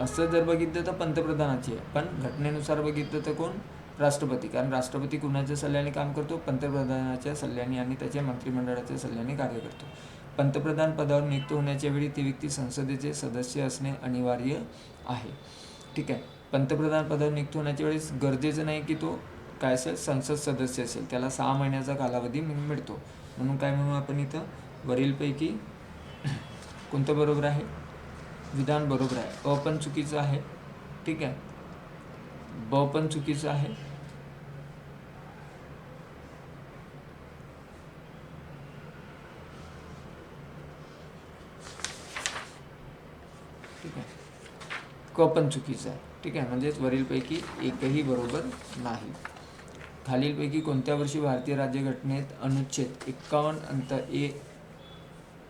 असं जर बघितलं तर पंतप्रधानाची आहे, पण घटनेनुसार बघितलं तर कोण? राष्ट्रपती. कारण राष्ट्रपती कुणाच्या सल्ल्याने काम करतो? पंतप्रधानाच्या सल्ल्याने आणि त्याच्या मंत्रिमंडळाच्या सल्ल्याने कार्य करतो. पंतप्रधान पदावर नियुक्त होण्याच्या वेळी ती व्यक्ती संसदेचे सदस्य असणे अनिवार्य आहे. ठीक आहे, पंतप्रधान पदावर नियुक्त होण्याच्या वेळेस गरजेचं नाही की तो काय असेल? संसद सदस्य असेल. त्याला 6 महिन्याचा कालावधी मिळतो. म्हणून काय म्हणू आपण इथं? वरीलपैकी कोणतं बरोबर आहे? विधान बरोबर आहे. अ पण चुकीचं आहे. ठीक आहे, ब पण चुकीचं आहे. ठीक आहे, क पण चुकीचं आहे. ठीक आहे, म्हणजेच वरीलपैकी एकही बरोबर नाही. खालीलपैकी कोणत्या वर्षी भारतीय राज्यघटनेत अनुच्छेद 51 अंत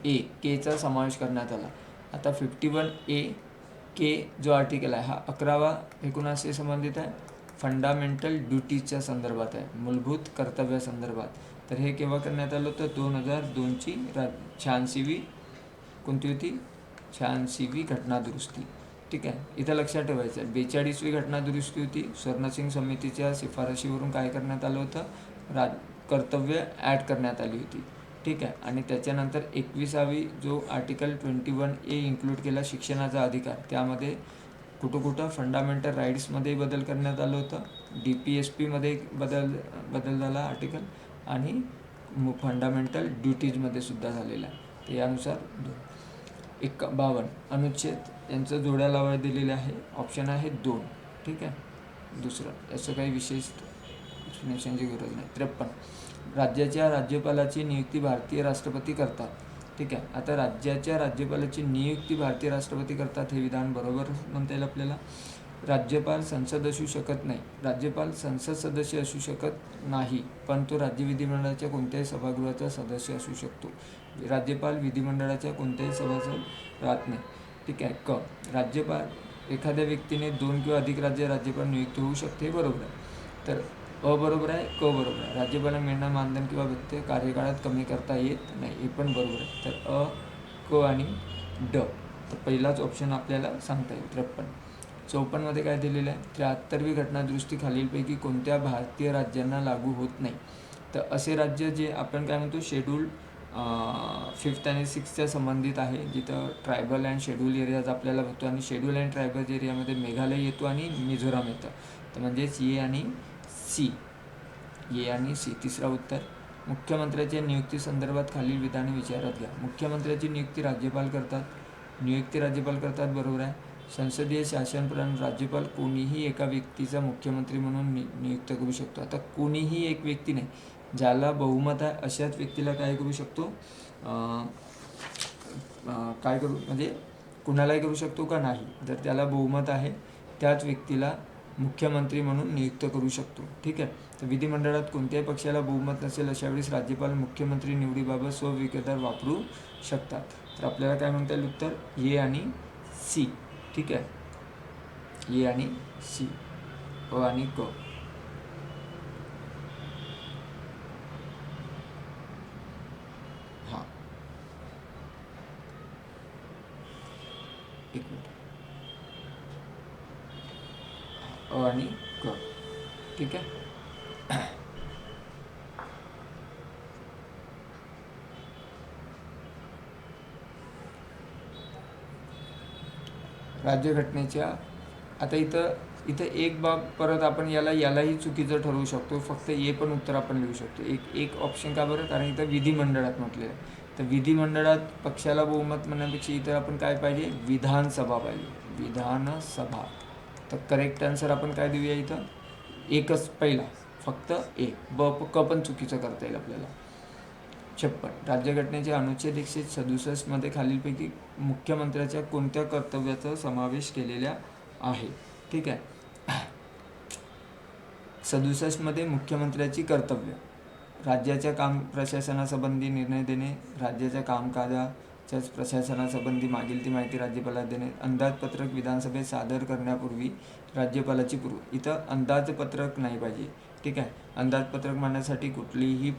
ए केचा समावेश करण्यात आला? आता 51A के जो आर्टिकल आहे हा 11वा हे कुणाशी संबंधित आहे? फंडामेंटल ड्युटीजच्या संदर्भात आहे, मूलभूत कर्तव्यासंदर्भात. तर हे केव्हा करण्यात आलं होतं? 2002ची 86वी कोणती होती? 86वी घटनादुरुस्ती. ठीक आहे, इथं लक्षात ठेवायचं आहे 42वी घटनादुरुस्ती होती. स्वर्णसिंग समितीच्या शिफारशीवरून काय करण्यात आलं होतं? कर्तव्य ॲड करण्यात आली होती. ठीक आहे, आणि त्याच्यानंतर 21वी जो आर्टिकल 21A इन्क्लूड केला शिक्षणाचा अधिकार, त्यामध्ये कुठं फंडामेंटल राईट्समध्ये बदल करण्यात आलं होतं. DPSPमध्ये बदल झाला आर्टिकल, आणि फंडामेंटल ड्युटीजमध्ये सुद्धा झालेला आहे. ते यानुसार 52 अनुच्छेद यांचं जोड्या लावायला दिलेले आहे. ऑप्शन आहे 2. ठीक आहे, दुसरं याचं काही विशेष एक्सप्लेनेशनची गरज नाही. 53 राज्याच्या राज्यपालाची नियुक्ती भारतीय राष्ट्रपती करतात. ठीक आहे, आता राज्याच्या राज्यपालाची नियुक्ती भारतीय राष्ट्रपती करतात हे विधान बरोबर म्हणता येईल आपल्याला. राज्यपाल संसद असू शकत नाही. राज्यपाल संसद सदस्य असू शकत नाही, पण तो राज्य विधिमंडळाच्या कोणत्याही सभागृहाचा सदस्य असू शकतो. राज्यपाल विधिमंडळाच्या कोणत्याही सभासद राहत नाही. ठीक आहे. क राज्यपाल एखाद्या व्यक्तीने 2 किंवा अधिक राज्यपाल नियुक्त होऊ शकते, बरोबर आहे. तर अ बरोबर आहे, क बरोबर आहे. राज्यपालांना मिळणारं मानधन किंवा व्यक्ती कार्यकाळात कमी करता येत नाही, हे पण बरोबर आहे. तर अ, क आणि ड. तर पहिलाच ऑप्शन आपल्याला सांगता येईल. 53 54मध्ये काय दिलेलं आहे? 73वी घटनादुरुस्ती खालीलपैकी कोणत्या भारतीय राज्यांना लागू होत नाही? तर असे राज्य जे आपण काय म्हणतो शेड्यूल 5th आणि 6thच्या संबंधित आहे, जिथं ट्रायबल अँड शेड्यूल एरियाज आपल्याला बघतो, आणि शेड्यूल अँड ट्रायबल एरियामध्ये मेघालय येतो आणि मिझोराम येतं. तर म्हणजेच ए आणि सी. तिसरा उत्तर. मुख्यमंत्र्याच्या नियुक्तीसंदर्भात खालील विधाने विचारात घ्या. मुख्यमंत्र्याची नियुक्ती राज्यपाल करतात, बरोबर आहे. संसदीय शासन प्रणाली राज्यपाल कोणीही एका व्यक्तीचा मुख्यमंत्री म्हणून नियुक्त करू शकतो. आता कोणीही एक व्यक्ती नाही, ज्याला बहुमत आहे अशाच व्यक्तीला काय करू शकतो? म्हणजे कुणालाही करू शकतो का? नाही. जर त्याला बहुमत आहे त्याच व्यक्तीला मुख्यमंत्री म्हणून नियुक्त करू शकतो. ठीक आहे. तर विधिमंडळात कोणत्याही पक्षाला बहुमत नसेल अशा वेळेस राज्यपाल मुख्यमंत्री निवडीबाबत स्वविकेदार वापरू शकतात. तर आपल्याला काय म्हणता येईल उत्तर? ए आणि सी. ठीक आहे, ए आणि सी, अ आणि क. हां, एक मिनिट. अ आणि क. ठीक आहे. राज्यघटनेच्या आता इथं एक बाब परत आपण यालाही चुकीचं ठरवू शकतो. फक्त ए पण उत्तर आपण लिहू शकतो. एक ऑप्शन का बरं? कारण इथं विधिमंडळात म्हटलेलं आहे. तर विधिमंडळात पक्षाला बहुमत म्हणण्यापेक्षा इथं आपण काय पाहिजे? विधानसभा पाहिजे. विधानसभा. तर करेक्ट आन्सर आपण काय देऊया इथं? एकच पहिला, फक्त ए. क पण चुकीचं करता येईल आपल्याला. 56. राज्यघटनेच्या अनुच्छेद 167 मध्ये खालीलपैकी मुख्यमंत्र्याच्या कोणत्या कर्तव्याचा समावेश केलेला आहे? ठीक आहे. 67 मध्ये मुख्यमंत्र्याची कर्तव्य: राज्याच्या काम प्रशासनासंबंधी निर्णय देणे, राज्याच्या कामकाजाच्या प्रशासनासंबंधी मागील ती माहिती राज्यपालाला देणे, अंदाजपत्रक विधानसभेत सादर करण्यापूर्वी राज्यपालाची इथं अंदाजपत्रक नाही पाहिजे. ठीक आहे. अंदाजपत्रक मांडण्यासाठी कुठलीही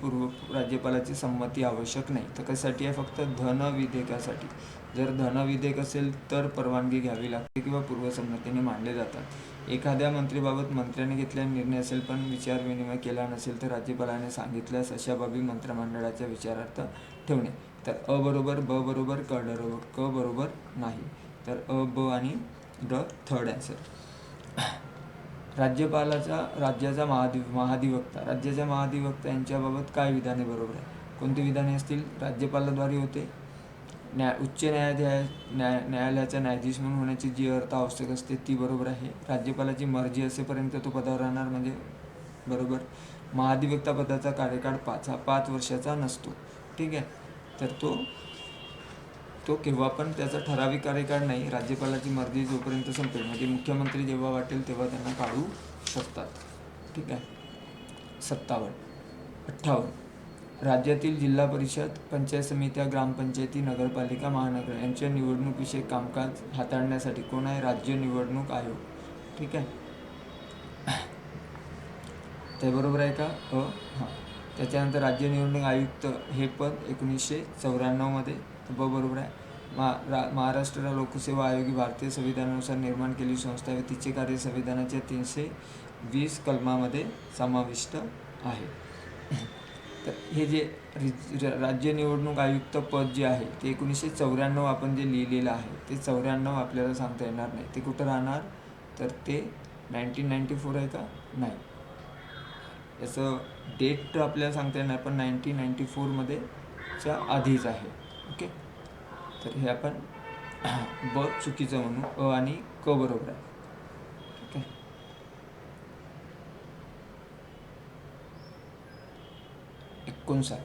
राज्यपालाची संमती आवश्यक नाही. तर कशासाठी आहे? फक्त धनविधेयकासाठी. जर धनविधेयक असेल तर परवानगी घ्यावी लागते किंवा पूर्वसंमतीने मांडले जातात. एखाद्या मंत्रीबाबत मंत्र्याने घेतलेला निर्णय असेल पण विचारविनिमय केला नसेल तर राज्यपालाने सांगितल्यास अशा बाबी मंत्रिमंडळाच्या विचारार्थ ठेवणे. तर अ बरोबर, ब बरोबर, क बरोबर नाही. तर अ, ब आणि ड थर्ड आन्सर. राज्याचा महाधिवक्ता. राज्याच्या महाधिवक्ता यांच्याबाबत काय विधाने बरोबर आहे? कोणती विधाने असतील? राज्यपालाद्वारे होते. उच्च न्यायालयाचा न्यायाधीश म्हणून होण्याची जी अर्थ आवश्यक असते ती बरोबर आहे. राज्यपालाची मर्जी असेपर्यंत तो पदावर राहणार म्हणजे बरोबर. महाधिवक्ता पदाचा कार्यकाळ 5 वर्षाचा नसतो. ठीक आहे. तर तो केव्हा पण त्याचा ठराविक कार्यकाळ नाही. राज्यपालाची मर्जी जोपर्यंत संपेल म्हणजे मुख्यमंत्री जेव्हा वाटेल तेव्हा त्यांना काढू शकतात. ठीक आहे. 57. 58. राज्यातील जिल्हा परिषद, पंचायत समित्या, ग्रामपंचायती, नगरपालिका, महानगर यांच्या निवडणुकीविषयक कामकाज हाताळण्यासाठी कोण आहे? राज्य निवडणूक आयोग. ठीक आहे. ते बरोबर आहे का? हां. त्याच्यानंतर राज्य निवडणूक आयुक्त हे पद 1994 मध्ये. ब बरोबर आहे. महाराष्ट्र लोकसेवा आयोग ही भारतीय संविधानानुसार निर्माण केलेली संस्था आहे. तिचे कार्य संविधानाच्या 320 कलमामध्ये समाविष्ट आहे. तर हे जे राज्य निवडणूक आयुक्त पद जे आहे ते 1994 आपण जे लिहिलेलं आहे ते 94 आपल्याला सांगता येणार नाही. ते कुठं राहणार? तर ते 1994 आहे का? नाही. याचं डेट आपल्याला सांगता येणार पण 1994 मध्ये च्या आधीच आहे. ओके. तर हे आपण ब चुकीचं म्हणू. अ आणि क बरोबर आहे. ठीक आहे. 59.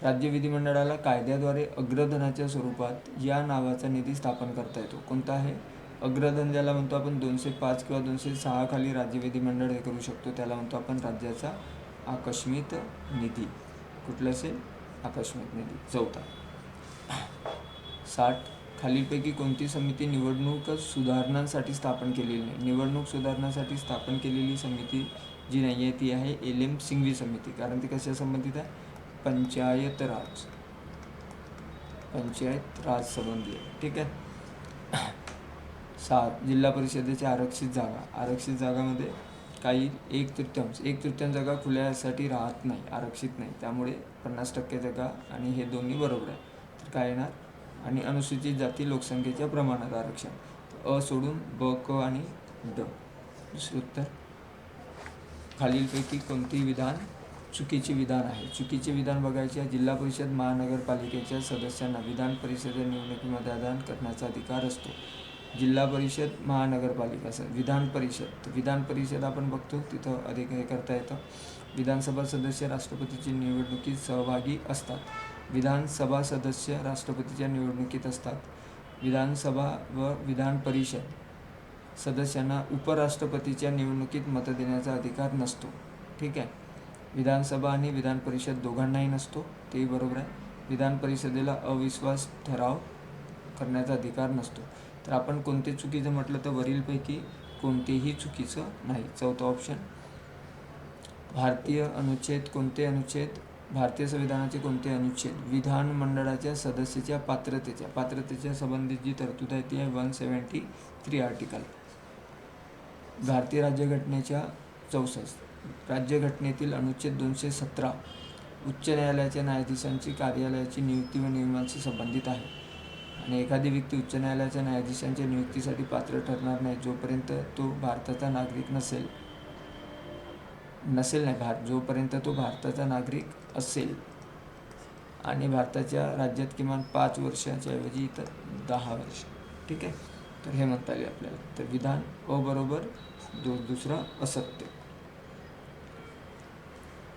राज्य विधिमंडळाला कायद्याद्वारे अग्रधनाच्या स्वरूपात या नावाचा निधी स्थापन करता येतो. कोणता आहे? अग्रधन ज्याला म्हणतो आपण 205 किंवा 206 खाली राज्य विधिमंडळ हे करू शकतो. त्याला म्हणतो आपण राज्याचा आकस्मित निधी. कुठलं असेल? आकस्मिक निधी. 4. 60. खालीलपैकी कोणती समिती निवडणूक सुधारणांसाठी स्थापन केलेली नाही? निवडणूक सुधारणांसाठी स्थापन केलेली समिती जी नाही आहे ती आहे एल.एम. सिंघवी समिती. कारण ती कशा संबंधित आहे? पंचायत राज संबंधी आहे. ठीक आहे. 7. जिल्हा परिषदेच्या आरक्षित जागा. आरक्षित जागामध्ये काही 1/3 जागा खुल्यासाठी राहत नाही, आरक्षित नाही. त्यामुळे 50% जागा आणि हे दोन्ही बरोबर आहे. तर काय येणार? आणि अनुसूचित जाती लोकसंख्येच्या प्रमाणात आरक्षण. अ सोडून ब, क आणि ड. दुसरे उत्तर. खालीलपैकी कोणती विधान चुकीचे विधान आहे? चुकीचे विधान बघायचे आहे. जिल्हा परिषद महानगरपालिकेच्या सदस्यांना विधान परिषद निवडणुकीमध्ये मतदान करण्याचा अधिकार असतो. जिल्हा परिषद महानगरपालिका विधान परिषद आपण बघतो तिथं अधिक हे करता येतं. विधानसभा सदस्य राष्ट्रपतीची निवडणुकीत सहभागी असतात. विधानसभा सदस्य राष्ट्रपतीच्या निवडणुकीत असतात. विधानसभा व विधान परिषद सदस्यांना उपराष्ट्रपतीच्या निवडणुकीत मत देण्याचा अधिकार नसतो. ठीक आहे. विधानसभा आणि विधान परिषद दोघांनाही नसतो, तेही बरोबर आहे. विधान परिषदेला अविश्वास ठराव करण्याचा अधिकार नसतो. तर आपण कोणते चुकीचं म्हटलं तर वरीलपैकी कोणतेही चुकीचं नाही. 4था ऑप्शन. भारतीय संविधानाचे कोणते अनुच्छेद विधानमंडळाच्या सदस्याच्या पात्रतेच्या संबंधित जी तरतूद आहे ती आहे 173 आर्टिकल. भारतीय राज्यघटनेच्या 64. राज्यघटनेतील अनुच्छेद आणि एखादी व्यक्ती उच्च न्यायालयाच्या न्यायाधीशांच्या नियुक्तीसाठी पात्र ठरणार नाही जोपर्यंत तो भारताचा नागरिक नसेल नाही जोपर्यंत तो भारताचा नागरिक असेल आणि भारताच्या राज्यात किमान 5 वर्षाच्या ऐवजी इथं 10 वर्ष. ठीक आहे, तर हे म्हणता येईल आपल्याला. तर विधान अ बरोबर, दुसरं असत्य.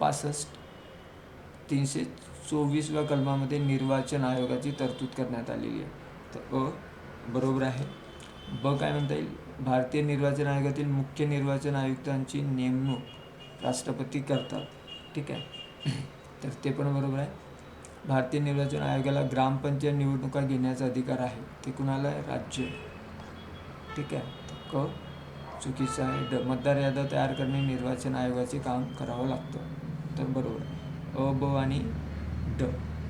65 324व्या कलमामध्ये निर्वाचन आयोगाची तरतूद करण्यात आलेली आहे. तर अ बरोबर आहे. ब काय म्हणता येईल, भारतीय निर्वाचन आयोगातील मुख्य निर्वाचन आयुक्तांची नेमणूक राष्ट्रपती करतात. ठीक आहे, तर ते पण बरोबर आहे. भारतीय निर्वाचन आयोगाला ग्रामपंचायत निवडणुका घेण्याचा अधिकार आहे. ते कुणाला आहे, राज्य. ठीक आहे, क चुकीचं आहे. ड मतदार याद्या तयार करणे निर्वाचन आयोगाचे काम करावं लागतं. तर बरोबर आहे. अ ब आणि ड.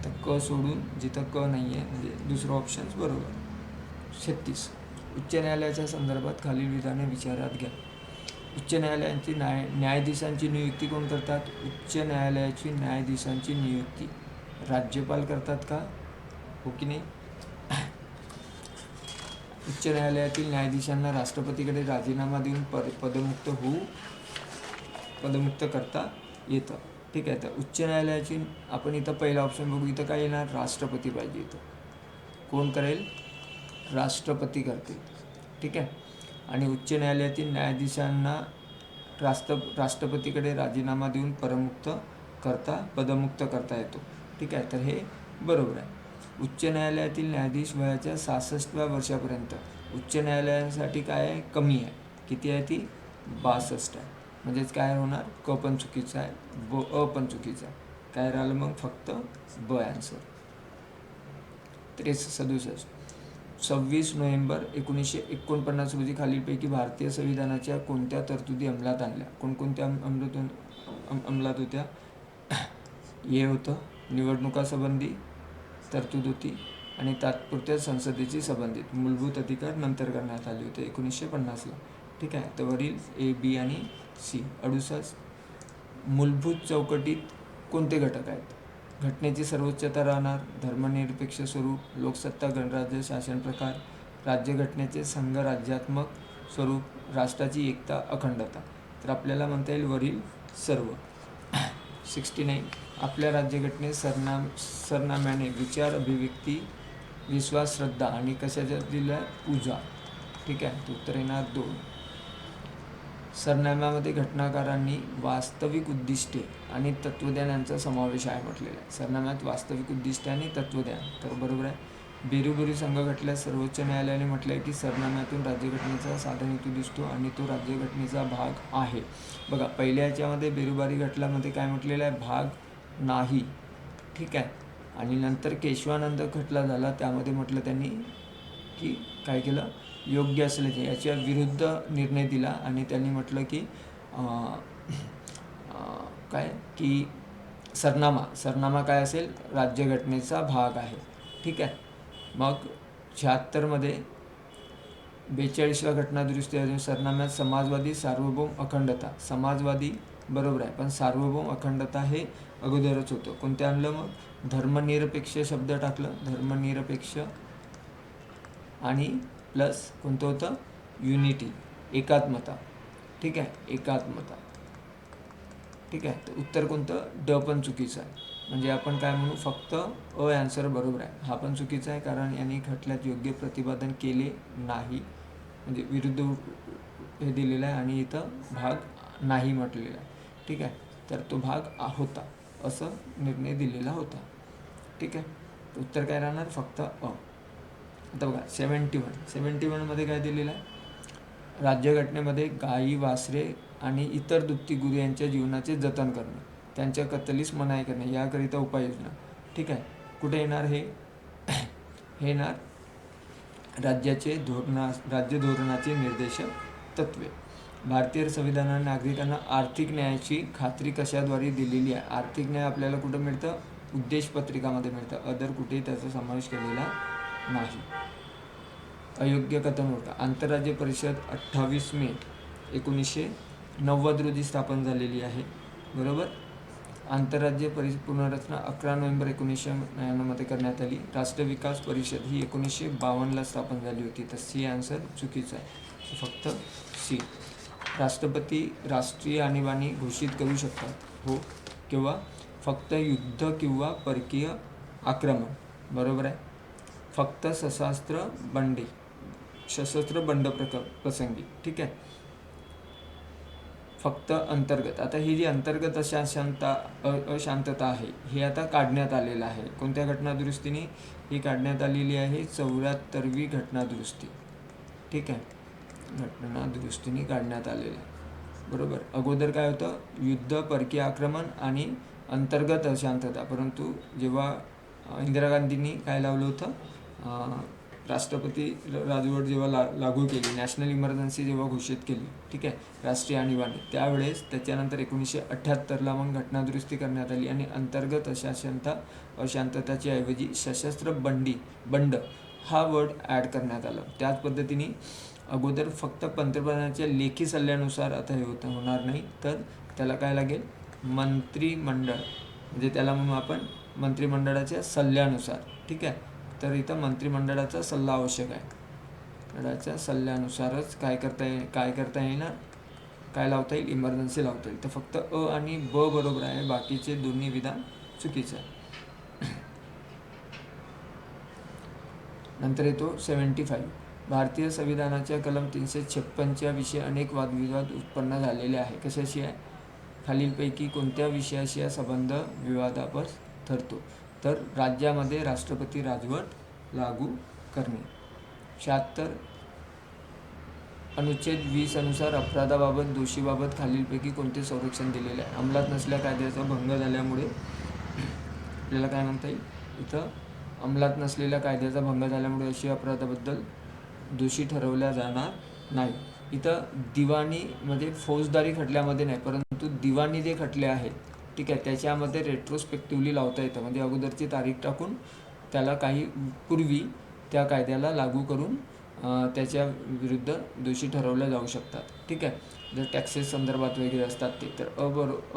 तर क सोडून जिथं क नाही आहे म्हणजे दुसरं ऑप्शन्स बरोबर. 36 उच्च न्यायालयाच्या संदर्भात खालील विधाने विचारात घ्या. उच्च न्यायालयाची न्यायाधीशांची नियुक्ती कोण करतात? उच्च न्यायालयाची न्यायाधीशांची नियुक्ती राज्यपाल करतात का? हो की नाही? उच्च न्यायालयातील न्यायाधीशांना राष्ट्रपतीकडे राजीनामा देऊन पदमुक्त करता येतं. ठीक आहे, तर उच्च न्यायालयाची आपण इथं पहिला ऑप्शन बघू. इथं काय येणार, राष्ट्रपती पाहिजे. इथं कोण करेल? राष्ट्रपती करतील. ठीक आहे, आणि उच्च न्यायालयातील न्यायाधीशांना राष्ट्रपतीकडे राजीनामा देऊन पदमुक्त करता येतो. ठीक आहे, तर हे बरोबर आहे. उच्च न्यायालयातील न्यायाधीश वयाच्या 66व्या वर्षापर्यंत. उच्च न्यायालयासाठी काय आहे, कमी आहे. किती आहे ती? 62 आहे. म्हणजेच काय होणार, क पण चुकीचं आहे, अ पण चुकीचं आहे. काय राहिलं मग, फक्त ब आन्सर. 67 26 नोव्हेंबर 1949 रोजी खालीलपैकी भारतीय संविधानाच्या कोणत्या तरतुदी अंमलात आणल्या? कोणकोणत्या अंमलात होत्या? हे होतं निवडणुकासंबंधी तरतूद होती आणि तात्पुरत्या संसदेची संबंधित मूलभूत अधिकार नंतर करण्यात आले होते 1950ला. ठीक आहे, तर वरील ए, बी आणि सी. 68 मूलभूत चौकटीत कोणते घटक आहेत? घटनेची सर्वोच्चता राहणार, धर्मनिरपेक्ष स्वरूप, लोकसत्ता गणराज्य शासन प्रकार, राज्यघटनेचे संघराज्यात्मक स्वरूप, राष्ट्राची एकता अखंडता. तर आपल्याला म्हणता येईल वरील सर्व. 69 आपल्या राज्यघटनेत सरनाम्याने विचार, अभिव्यक्ती, विश्वास, श्रद्धा आणि कशाच्या दिल्या? पूजा. ठीक आहे, तर उत्तर येणार 2. सरनाम्यामध्ये घटनाकारांनी वास्तविक उद्दिष्टे आणि तत्त्वज्ञान यांचा समावेश आहे म्हटलेला आहे. सरनाम्यात वास्तविक उद्दिष्टे आणि तत्त्वज्ञान, तर बरोबर आहे. बेरुबेरू संघ घटल्यात सर्वोच्च न्यायालयाने म्हटलं आहे की सरनाम्यातून राज्यघटनेचा साधा हेतू दिसतो आणि तो राज्यघटनेचा भाग आहे. बघा, पहिल्या याच्यामध्ये बेरुबारी खटल्यामध्ये काय म्हटलेलं आहे? भाग नाही. ठीक आहे, आणि नंतर केशवानंद खटला झाला, त्यामध्ये म्हटलं त्यांनी की काय केलं, योग्य असल्याचे याच्या विरुद्ध निर्णय दिला आणि त्यांनी म्हटलं की काय की सरनामा काय असेल? राज्यघटनेचा भाग आहे. ठीक आहे, मग 76मध्ये 42व्या घटनादुरुस्ती सरनाम्यात समाजवादी, सार्वभौम, अखंडता. समाजवादी बरोबर आहे, पण सार्वभौम, अखंडता हे अगोदरच होतं. कोणते आणलं मग? धर्मनिरपेक्ष शब्द टाकलं, धर्मनिरपेक्ष आणि प्लस कोणतं होतं? युनिटी, एकात्मता. ठीक आहे, एकात्मता. ठीक आहे, तर उत्तर कोणतं? ड पण चुकीचं आहे. म्हणजे आपण काय म्हणू, फक्त अ आन्सर बरोबर आहे. हा पण चुकीचा आहे कारण यांनी खटल्यात योग्य प्रतिपादन केले नाही, म्हणजे विरुद्ध हे दिलेलं आहे आणि इथं भाग नाही म्हटलेला आहे. ठीक आहे, तर तो भाग होता असं निर्णय दिलेला होता. ठीक आहे, तर उत्तर काय राहणार? फक्त अ. आता बघा 71मध्ये काय दिलेलं आहे? राज्यघटनेमध्ये गायी, वासरे आणि इतर दुभती गुरु यांच्या जीवनाचे जतन करणे, त्यांच्या कत्तलीस मनाई करणे याकरिता उपाययोजना. ठीक आहे, कुठे येणार हे? हे येणार राज्य धोरणाचे निर्देशक तत्त्वे. भारतीय संविधानाने नागरिकांना आर्थिक न्यायाची खात्री कशाद्वारे दिलेली आहे? आर्थिक न्याय आपल्याला कुठं मिळतं? उद्देशपत्रिकामध्ये मिळतं, अदर कुठेही त्याचा समावेश केलेला नाही. अयोग्य कथन होता. आंतरराज्य परिषद 28 मे 1990 रोजी स्थापन झालेली आहे. बरोबर, आंतरराज्य पुनर्रचना 11 नोव्हेंबर 1999 करण्यात आली. राष्ट्र विकास परिषद ही 1952ला स्थापन झाली होती. तर सी आन्सर चुकीचा आहे, फक्त सी. राष्ट्रपती राष्ट्रीय आणीबाणी घोषित करू शकतात, हो. किंवा फक्त युद्ध किंवा परकीय आक्रमण, बरोबर आहे. फक्त सशस्त्र बंड प्रसंगी, ठीक आहे. फक्त अंतर्गत. आता ही जी अंतर्गत अशांतता आहे हे आता काढण्यात आलेलं आहे. कोणत्या घटनादुरुस्तीने ही काढण्यात आलेली आहे? 74वी घटनादुरुस्ती, ठीक आहे. घटनादुरुस्तीने काढण्यात आलेलं आहे, बरोबर. अगोदर काय होतं? युद्ध, परकीय आक्रमण आणि अंतर्गत अशांतता. परंतु जेव्हा इंदिरा गांधींनी काय लावलं होतं, राष्ट्रपती राजवट जेव्हा लागू केली, नॅशनल इमर्जन्सी जेव्हा घोषित केली, ठीक आहे, राष्ट्रीय आणीबाणी, त्यावेळेस त्याच्यानंतर 1978ला मग घटनादुरुस्ती करण्यात आली आणि अंतर्गत अशांतताच्या ऐवजी सशस्त्र बंड हा वर्ड ॲड करण्यात आला. त्याच पद्धतीने अगोदर फक्त पंतप्रधानाच्या लेखी सल्ल्यानुसार आता हे होणार नाही, तर त्याला काय लागेल? मंत्रिमंडळ, म्हणजे त्याला म्हणून आपण मंत्रिमंडळाच्या सल्ल्यानुसार, ठीक आहे. तर इथं मंत्रिमंडळाचा सल्ला आवश्यक आहे. मंडळाच्या सल्ल्यानुसारच काय करता येणार? काय लावता येईल? इमर्जन्सी लावता येईल. तर फक्त अ आणि ब बरोबर आहे, बाकीचे दोन्ही विधान चुकीचं आहे. नंतर येतो 75. भारतीय संविधानाच्या कलम 356च्या विषयी अनेक वादविवाद उत्पन्न झालेले आहे. कशाशी आहे? खालीलपैकी कोणत्या विषयाशी हा संबंध विवादास्पद ठरतो? तर राज्यामध्ये राष्ट्रपती राजवट लागू करणे. 76. अनुच्छेद 20 अनुसार अपराधाबाबत दोषीबाबत खालीलपैकी कोणते संरक्षण दिलेले आहे? अंमलात नसलेल्या कायद्याचा भंग झाल्यामुळे आपल्याला काय म्हणता येईल? इथं अंमलात नसलेल्या कायद्याचा भंग झाल्यामुळे अशी अपराधाबद्दल दोषी ठरवल्या जाणार नाही. इथं दिवाणीमध्ये फौजदारी खटल्यामध्ये नाही, परंतु दिवाणी जे खटले आहेत, ठीक आहे, त्याच्यामध्ये रेट्रोस्पेक्टिव्हली लावता येतं. म्हणजे अगोदरची तारीख टाकून त्याला काही पूर्वी त्या कायद्याला लागू करून त्याच्या विरुद्ध दोषी ठरवल्या जाऊ शकतात, ठीक आहे. जर टॅक्सेस संदर्भात वगैरे असतात ते. तर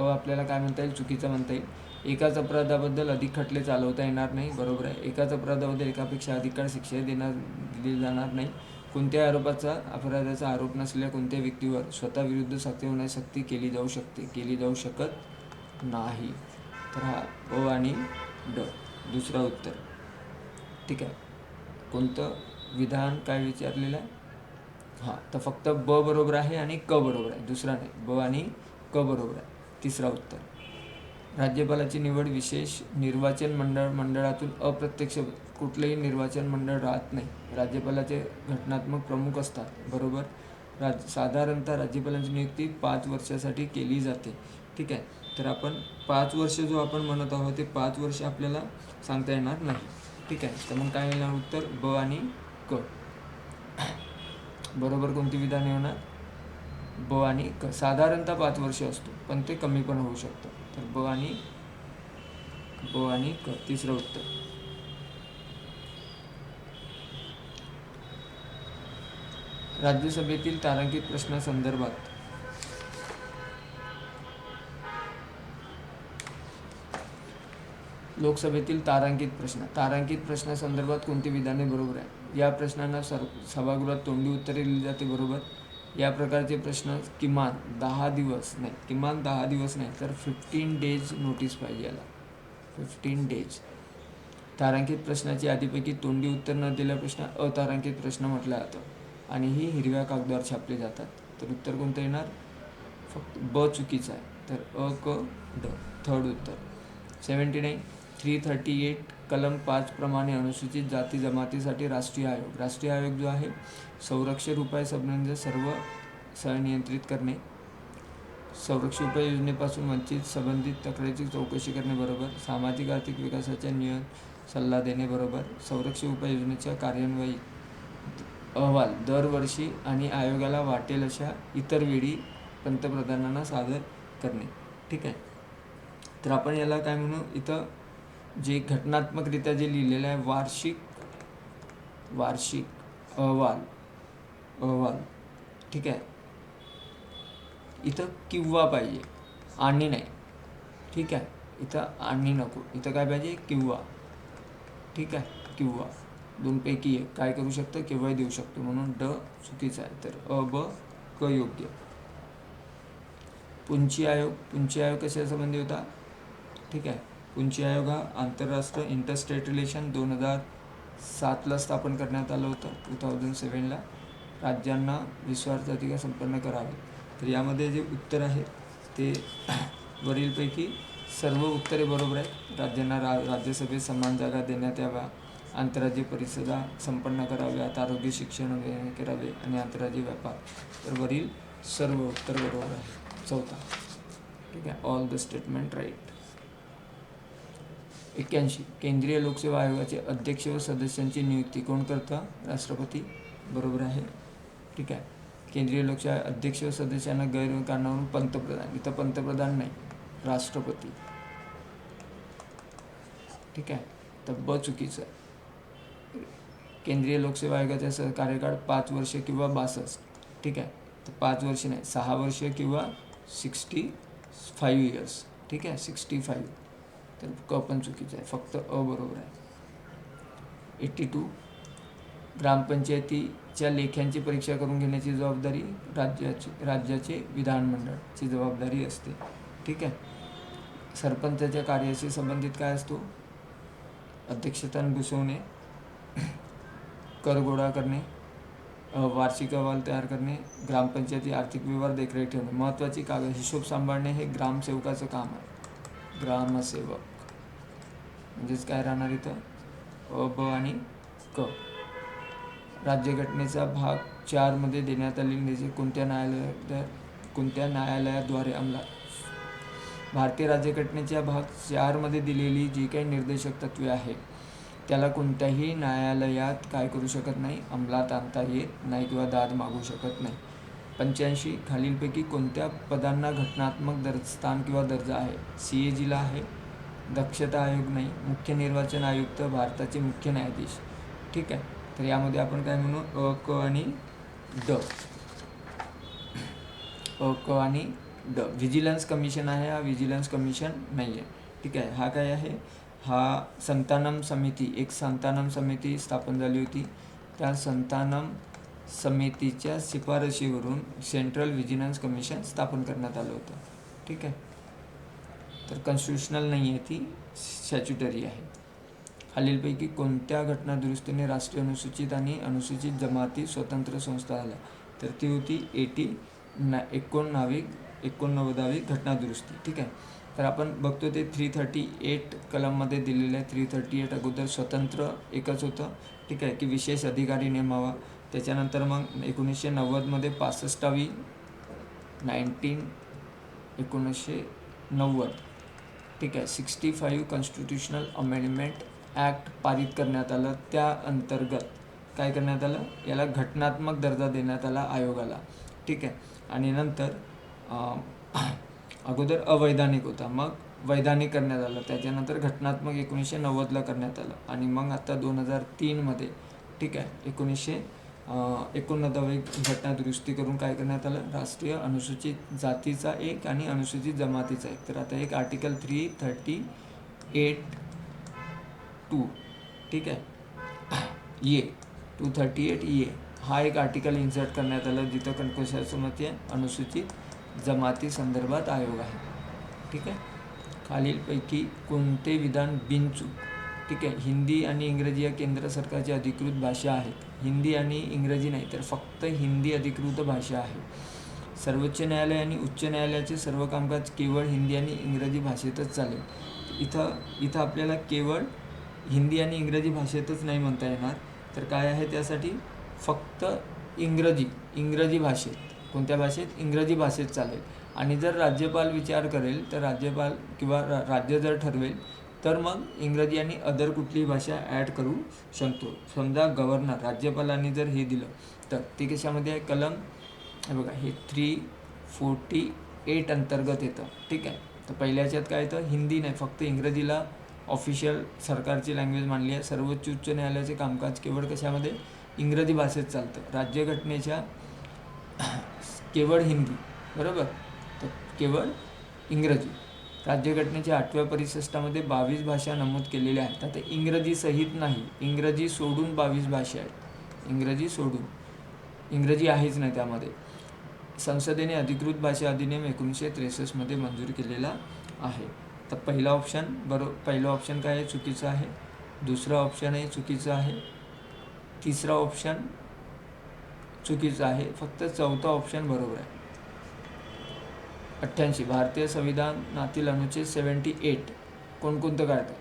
आपल्याला काय म्हणता येईल? चुकीचं म्हणता येईल. एकाच अपराधाबद्दल अधिक खटले चालवता येणार नाही, बरोबर आहे. एकाच अपराधाबद्दल एकापेक्षा अधिक काळ शिक्षा दिली जाणार नाही. कोणत्याही अपराधाचा आरोप नसलेल्या कोणत्याही व्यक्तीवर स्वतः विरुद्ध सक्ती होण्यास सक्ती केली जाऊ शकत नाही. तर हा अ आणि ड दुसरा उत्तर, ठीक आहे. कोणतं विधान काय विचारलेलं आहे? हां, तर फक्त ब बरोबर आहे आणि क बरोबर आहे, दुसरा नाही. ब आणि क बरोबर आहे. तिसरा उत्तर. राज्यपालाची निवड विशेष निर्वाचन मंडळातून अप्रत्यक्ष, कुठलंही निर्वाचन मंडळ राहत नाही. राज्यपालाचे घटनात्मक प्रमुख असतात, बरोबर. साधारणतः राज्यपालांची नियुक्ती 5 वर्षासाठी केली जाते, ठीक आहे. तर आपण 5 वर्ष जो आपण म्हणत आहोत ते 5 वर्ष आपल्याला सांगता येणार नाही, ठीक आहे. तर मग काय येणार उत्तर? ब आणि क. बरोबर कोणती विधाने होणार? ब आणि क. साधारणतः 5 वर्ष असतो, पण ते कमी पण होऊ शकतं. तर ब आणि क तिसरं उत्तर. राज्यसभेतील तारांकित प्रश्नासंदर्भात लोकसभेतील तारांकित प्रश्नासंदर्भात कोणती विधाने बरोबर आहे? या प्रश्नांना सभागृहात तोंडी उत्तरे दिली जाते, बरोबर. या प्रकारचे प्रश्न किमान 10 दिवस नाही तर 15 डेज नोटीस पाहिजे याला, 15 डेज. तारांकित प्रश्नाची यादीपैकी तोंडी उत्तर न दिलेला प्रश्न अतारांकित प्रश्न म्हटला जातो आणि ही हिरव्या कागदावर छापले जातात. तर उत्तर कोणतं येणार? फक्त ब चुकीचं आहे. तर अ क ड थर्ड उत्तर. 79. 338 कलम 5 प्रमाणे अनुसूचित जाती जमातीसाठी राष्ट्रीय आयोग जो आहे, संरक्षण उपाय संबंधित सर्व नियंत्रित करणे, संरक्षण उपाय योजनेपासून वंचित संबंधित तक्रारीची चौकशी करणे, बरोबर. सामाजिक आर्थिक विकासाच्या सल्ला देणे, बरोबर. संरक्षण उपाय योजनेच्या कार्यान्वयी अहवाल दरवर्षी आणि आयोगाला वाटेल अशा इतर वेळी पंतप्रधानांना सादर करणे, ठीक आहे. तर आपण याला काय म्हणू? इथं जे घटनात्मकरित्या जे लिहिलेलं आहे, वार्षिक अहवाल, ठीक आहे. इथं किंवा पाहिजे आणि नाही, ठीक आहे. इथं आणि नको, इथं काय पाहिजे किंवा. ठीक आहे, किंवा दोनपैकी एक काय करू शकतं, केव्हाही देऊ शकतो, म्हणून ड चुकीचं आहे. तर अ ब क योग्य. पुंची आयोग कशा संबंधी होता. ठीक आहे, पुंची आयोग हा आंतरराष्ट्रीय इंटरस्टेट रिलेशन 2007ला स्थापन करण्यात आलं होतं. 2007ला राज्यांना विश्वास अधिकार संपन्न करावे. तर यामध्ये जे उत्तर आहे ते वरीलपैकी सर्व उत्तरे बरोबर आहेत. राज्यांना राज्यसभेत समान जागा देण्यात याव्या, आंतरराज्यीय परिषदा संपन्न कराव्यात, आरोग्य शिक्षण करावे आणि आंतरराज्यीय व्यापार. तर वरील सर्व उत्तर बरोबर आहे. चौथा. ठीक आहे, ऑल द स्टेटमेंट राईट. 81. केंद्रीय लोकसेवा आयोगाचे अध्यक्ष व सदस्यांची नियुक्ती कोण करतं, राष्ट्रपती. बरोबर आहे. ठीक आहे, केंद्रीय लोकसेवा अध्यक्ष व सदस्यांना गैरकारणावरून पंतप्रधान, इथं पंतप्रधान नाही, राष्ट्रपती. ठीक आहे, तर ब चुकीचं आहे. केंद्रीय लोकसेवा आयोगाचा कार्यकाळ 5 वर्ष किंवा 62. ठीक आहे, तर 5 वर्ष नाही, 6 वर्ष किंवा 65 इयर्स. ठीक आहे, 65. तर क पण चुकीचं आहे, फक्त अ बरोबर आहे. 82. ग्रामपंचायतीच्या लेख्यांची परीक्षा करून घेण्याची जबाबदारी राज्याचे विधानमंडळाची जबाबदारी असते. ठीक आहे, सरपंचाच्या कार्याशी संबंधित काय असतो, अध्यक्षता घुसवणे, कर गोळा करणे, वार्षिक अहवाल तयार करणे, ग्रामपंचायती आर्थिक व्यवहार देखरेख ठेवणे, महत्त्वाची कागद हिशोब सांभाळणे हे ग्रामसेवकाचं काम आहे. ग्रामसेवक म्हणजेच काय राहणार इथं, अ ब आणि क. राज्यघटनेचा भाग 4 मध्ये देण्यात आलेले निर्देश कोणत्या न्यायालयाद्वारे अंमलात. भारतीय राज्यघटनेच्या भाग 4 मध्ये दिलेली जी काही निर्देशक तत्त्वे आहे त्याला कोणत्याही न्यायालयात काय करू शकत नाही, अंमलात आणता येत नाही किंवा दाद मागू शकत नाही. 85. खालीलपैकी कोणत्या पदांना घटनात्मक स्थान किंवा दर्जा आहे. CAGला आहे, दक्षता आयोग नाही, मुख्य निर्वाचन आयुक्त, भारताचे मुख्य न्यायाधीश. ठीक आहे, तर यामध्ये आपण काय म्हणू, अ क आणि ड. अ क आणि ड. व्हिजिलन्स कमिशन आहे, हा व्हिजिलन्स कमिशन नाही आहे. ठीक आहे, हा काय आहे, हा संतानम समिती, एक संतानम समिती स्थापन झाली होती. त्या संतानम समितीच्या शिफारशीवरून सेंट्रल व्हिजिलन्स कमिशन स्थापन करण्यात आलं होतं. ठीक आहे, तर कॉन्स्टिट्युशनल नाही आहे, ती स्टॅच्युटरी आहे. खालीलपैकी कोणत्या घटनादुरुस्तीने राष्ट्रीय अनुसूचित आणि अनुसूचित जमाती स्वतंत्र संस्था झाल्या. तर ती होती 89वी घटनादुरुस्ती. ठीक आहे, तर आपण बघतो ते 338 कलममध्ये दिलेलं आहे. 338 अगोदर स्वतंत्र एकच होतं. ठीक आहे, की विशेष अधिकारी नेमावा. त्याच्यानंतर मग 1990मध्ये 65वी 1990. ठीक आहे, 65 कॉन्स्टिट्युशनल अमेंडमेंट ॲक्ट पारित करण्यात आलं. त्या अंतर्गत काय करण्यात आलं, याला घटनात्मक दर्जा देण्यात आला आयोगाला. ठीक आहे, आणि नंतर अगोदर अवैधानिक होता, मग वैधानिक करण्यात आलं, त्याच्यानंतर घटनात्मक 1990ला करण्यात आलं, आणि मग आता 2003मध्ये ठीक आहे 1989वी घटनादुरुस्ती करून काय करण्यात आलं, राष्ट्रीय अनुसूचित जातीचा एक आणि अनुसूचित जमातीचा एक. तर आता एक आर्टिकल 338(2) ठीक आहे, ये 238 हा एक आर्टिकल इन्सर्ट करण्यात आला, जिथं कशाची मते आहे, अनुसूचित जमाती संदर्भात आयोग आहे. ठीक आहे, खालीलपैकी कोणते विधान बिनचूक. ठीक आहे, हिंदी आणि इंग्रजी या केंद्र सरकारची अधिकृत भाषा आहेत. हिंदी आणि इंग्रजी नाही, तर फक्त हिंदी अधिकृत भाषा आहे. सर्वोच्च न्यायालय आणि उच्च न्यायालयाचे सर्व कामकाज केवळ हिंदी आणि इंग्रजी भाषेतच चालेल. इथं आपल्याला केवळ हिंदी आणि इंग्रजी भाषेतच नाही म्हणता येणार, तर काय आहे त्यासाठी, फक्त इंग्रजी भाषेत. कोणत्या भाषेत, इंग्रजी भाषेत चालेल. आणि जर राज्यपाल विचार करेल, तर राज्यपाल किंवा राज्य जर ठरवेल तर मग इंग्रजी आणि अदर कुठलीही भाषा ॲड करू शकतो. समजा गव्हर्नर राज्यपालांनी जर हे दिलं तर ते कशामध्ये आहे, कलम हे बघा, हे 348 अंतर्गत येतं. ठीक आहे, तर पहिल्याच्यात काय येतं, हिंदी नाही, फक्त इंग्रजीला ऑफिशियल सरकारची लँग्वेज मानली आहे. सर्वोच्च उच्च न्यायालयाचे कामकाज केवळ कशामध्ये, इंग्रजी भाषेत चालतं. राज्यघटनेच्या केवळ हिंदी, बरोबर, तर केवळ इंग्रजी. राज्यघटनेच्या 8व्या परिशिष्टामध्ये 22 भाषा नमूद केलेल्या आहेत. आता इंग्रजी सहित नाही, इंग्रजी सोडून 22 भाषा आहेत. इंग्रजी सोडून, इंग्रजी आहेच नाही त्यामध्ये. संसदेने अधिकृत भाषा अधिनियम 1963 मध्ये मंजूर केलेला आहे. तर पहिला ऑप्शन काय आहे, चुकीचं आहे. दुसरा ऑप्शन आहे चुकीचं आहे. तिसरा ऑप्शन चुकीचं आहे. फक्त चौथा ऑप्शन बरोबर आहे. 88 भारतीय संविधानातील अनुच्छेद 78 कोणकोणतं काढतं,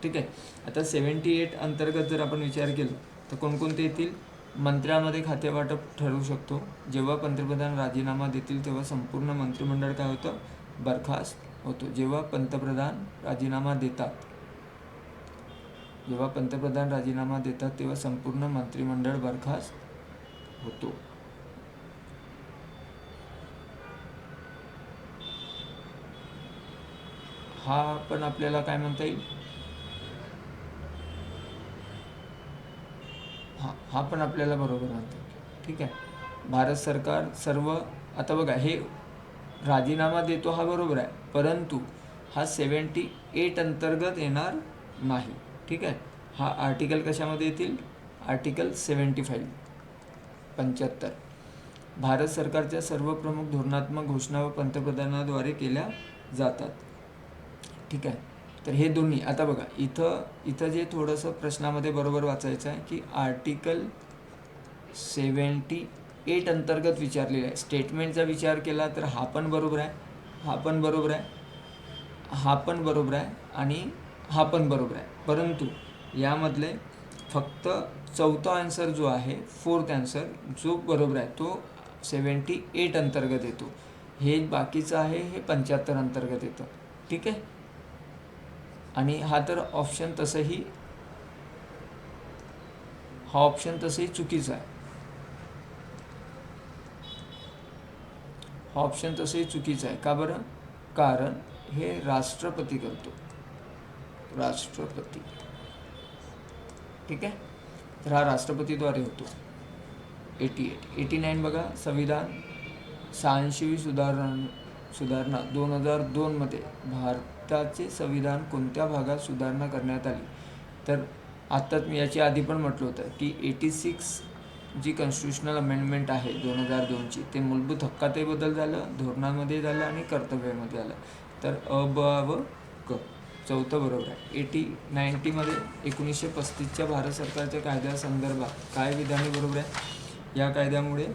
ठीक आहे. आता 78 अंतर्गत जर आपण विचार केला तर कोणकोणते येतील. मंत्र्यामध्ये खातेवाटप ठरवू शकतो. जेव्हा पंतप्रधान राजीनामा देतील तेव्हा संपूर्ण मंत्रिमंडळ काय होतं, बरखास्त होतो. जेव्हा पंतप्रधान राजीनामा देतात तेव्हा संपूर्ण मंत्रिमंडळ बरखास्त होतो. हा पण आपल्याला काय म्हणता येईल, हा पण आपल्याला बरोबर म्हणता येईल, ठीक आहे. भारत सरकार सर्व, आता बघा हे राजीनामा देतो हा बरोबर आहे, परंतु हा 78 अंतर्गत येणार नाही, ठीक आहे. हा आर्टिकल कशामध्ये येतील, आर्टिकल 75. भारत सरकारच्या सर्व प्रमुख धोरणात्मक घोषणा व पंतप्रधानाद्वारे केल्या जातात, ठीक आहे. तर हे दोन्ही, आता बघा इथं जे थोडंसं प्रश्नामध्ये बरोबर वाचायचं आहे की आर्टिकल 78 अंतर्गत विचारलेलं आहे. स्टेटमेंटचा विचार केला तर हा पण बरोबर आहे, हा पण बरोबर आहे, हा पण बरोबर आहे आणि हा पण बरोबर आहे. परंतु यामधले फक्त चौथा आन्सर जो आहे, फोर्थ आन्सर जो बरोबर आहे तो 78 अंतर्गत येतो. हे बाकीचं आहे हे 75 अंतर्गत येतं, ठीक आहे. आणि हा तर ऑप्शन तसंही चुकीचा आहे. हा ऑप्शन तसंही चुकीचा आहे. का बरं, कारण हे राष्ट्रपती करतो, राष्ट्रपती, ठीक आहे. तर हा राष्ट्रपतीद्वारे होतो. 89 बघा, संविधान 86वी सुधारणा 2002 मध्ये भारताचे संविधान कोणत्या भागात सुधारणा करण्यात आली. तर आत्ताच मी याच्या आधी पण म्हटलं होतं की 86 जी कॉन्स्टिट्युशनल अमेंडमेंट आहे 2002ची, ते मूलभूत हक्कातही बदल झालं, धोरणामध्ये झालं आणि कर्तव्यामध्ये झालं. तर अ, ब, व, क चौथं बरोबर आहे. 90मध्ये 1935च्या भारत सरकारच्या कायद्यासंदर्भात काय विधाने बरोबर आहे. या कायद्यामुळे,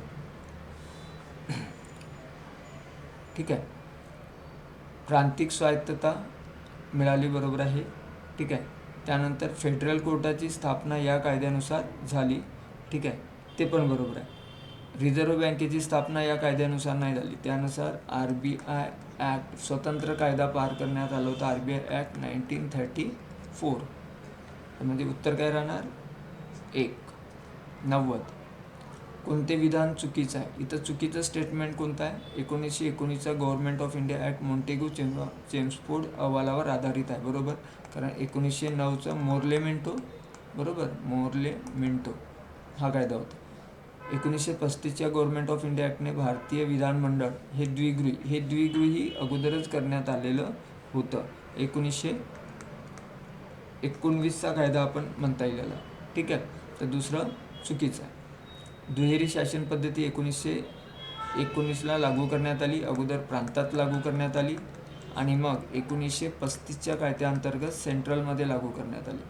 ठीक आहे, प्रांतिक स्वायत्तता मिळाली, बरोबर आहे, ठीक आहे. त्यानंतर फेडरल कोर्टाची स्थापना या कायद्यानुसार झाली, ठीक आहे, ते पण बरोबर आहे. रिझर्व्ह बँकेची स्थापना या कायद्यानुसार नाही झाली, त्यानुसार RBI ॲक्ट स्वतंत्र कायदा पार करण्यात आला होता, RBI ॲक्ट 1934. म्हणजे उत्तर काय राहणार, 90. कोणते विधान चुकीचं आहे. इथं चुकीचं स्टेटमेंट कोणतं आहे, 1919चा government of India act Montagu Chelmsford अहवालावर आधारित आहे, बरोबर. कारण 1909चा मोर्ले मिंटो, बरोबर, मोर्ले मिंटो हा कायदा होता. 1935च्या गव्हर्नमेंट ऑफ इंडिया ॲक्टने भारतीय विधानमंडळ हे द्विगृही अगोदरच करण्यात आलेलं होतं. 1919चा कायदा आपण म्हणता येईल याला, ठीक आहे. तर दुसरं चुकीचं आहे. दुहेरी शासन पद्धती 1919ला लागू करण्यात आली, अगोदर प्रांतात लागू करण्यात आली आणि मग 1935च्या कायद्याअंतर्गत सेंट्रलमध्ये लागू करण्यात आली,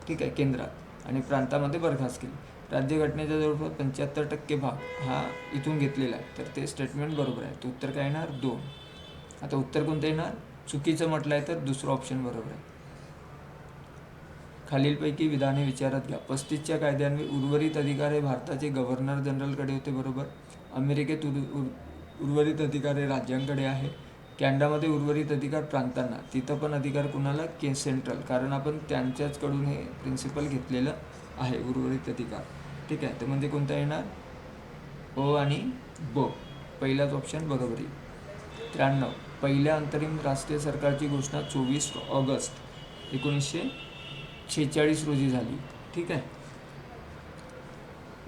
ठीक आहे, केंद्रात, आणि प्रांतामध्ये बरखास्त केली. राज्यघटनेचा जवळपास 75% भाग हा इथून घेतलेला आहे, तर ते स्टेटमेंट बरोबर आहे. तर उत्तर काय येणार, 2. आता उत्तर कोणतं येणार, चुकीचं म्हटलं आहे तर दुसरं ऑप्शन बरोबर आहे. खालीलपैकी विधाने विचारात घ्या. 35च्या कायद्यान्वये उर्वरित अधिकार हे भारताचे गव्हर्नर जनरलकडे होते, बरोबर. अमेरिकेत उर्वरित अधिकार हे राज्यांकडे आहे. कॅनडामध्ये उर्वरित अधिकार प्रांतांना, तिथं पण अधिकार कुणाला, सेंट्रल, कारण आपण त्यांच्याचकडून हे प्रिन्सिपल घेतलेलं आहे, उर्वरित अधिकार, ठीक आहे. तर म्हणजे कोणता येणार, अ आणि ब, पहिलाच ऑप्शन बरोबर येईल. 93 पहिल्या अंतरिम राष्ट्रीय सरकारची घोषणा 24 ऑगस्ट 1946 रोजी झाली, ठीक आहे.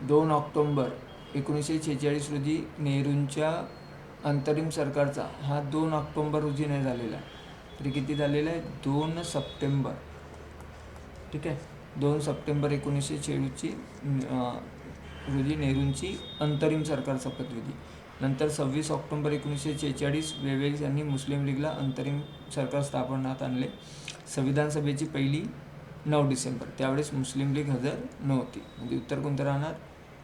2 ऑक्टोंबर 1946 रोजी नेहरूंच्या अंतरिम सरकारचा हा 2 ऑक्टोंबर रोजी नाही झालेला, तरी किती झालेलं आहे 2 सप्टेंबर, ठीक आहे. 2 सप्टेंबर 1926ची रोजी नेहरूंची अंतरिम सरकार शपथविधी. नंतर 26 ऑक्टोबर 1946 वेवेल्स यांनी मुस्लिम लीगला अंतरिम सरकार स्थापनात आणले. संविधान सभेची पहिली 9 डिसेंबर, त्यावेळेस मुस्लिम लीग हजर नव्हती. म्हणजे उत्तर कोणतं राहणार,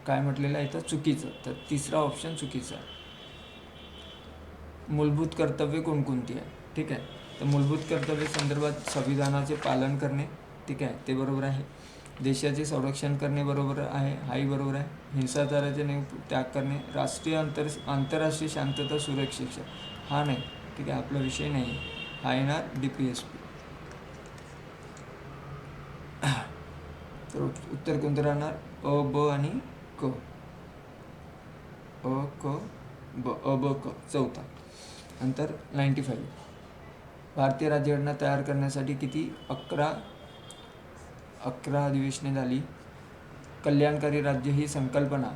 काय म्हटलेलं आहे इथं चुकीचं, तर तिसरा ऑप्शन चुकीचा आहे. मूलभूत कर्तव्ये कोणकोणती आहे, ठीक आहे. तर मूलभूत कर्तव्य संदर्भात संविधानाचे पालन करणे, ठीक आहे, ते बरोबर आहे. देशाचे संरक्षण करणे बरोबर आहे, हाही बरोबर आहे. हिंसाचाराचे त्याग करणे, राष्ट्रीय आंतरराष्ट्रीय शांतता सुरक्षेचा, हा नाही, ठीक आहे, आपला विषय नाही. हा येणार DPSP. तर उत्तर कोणतं राहणार, अ, ब आणि क. अ, क, ब, अ, ब, क, चौथा. नंतर 95, भारतीय राज्यघटना तयार करण्यासाठी किती 11 अधिवेशने झाली. कल्याणकारी राज्य ही संकल्पना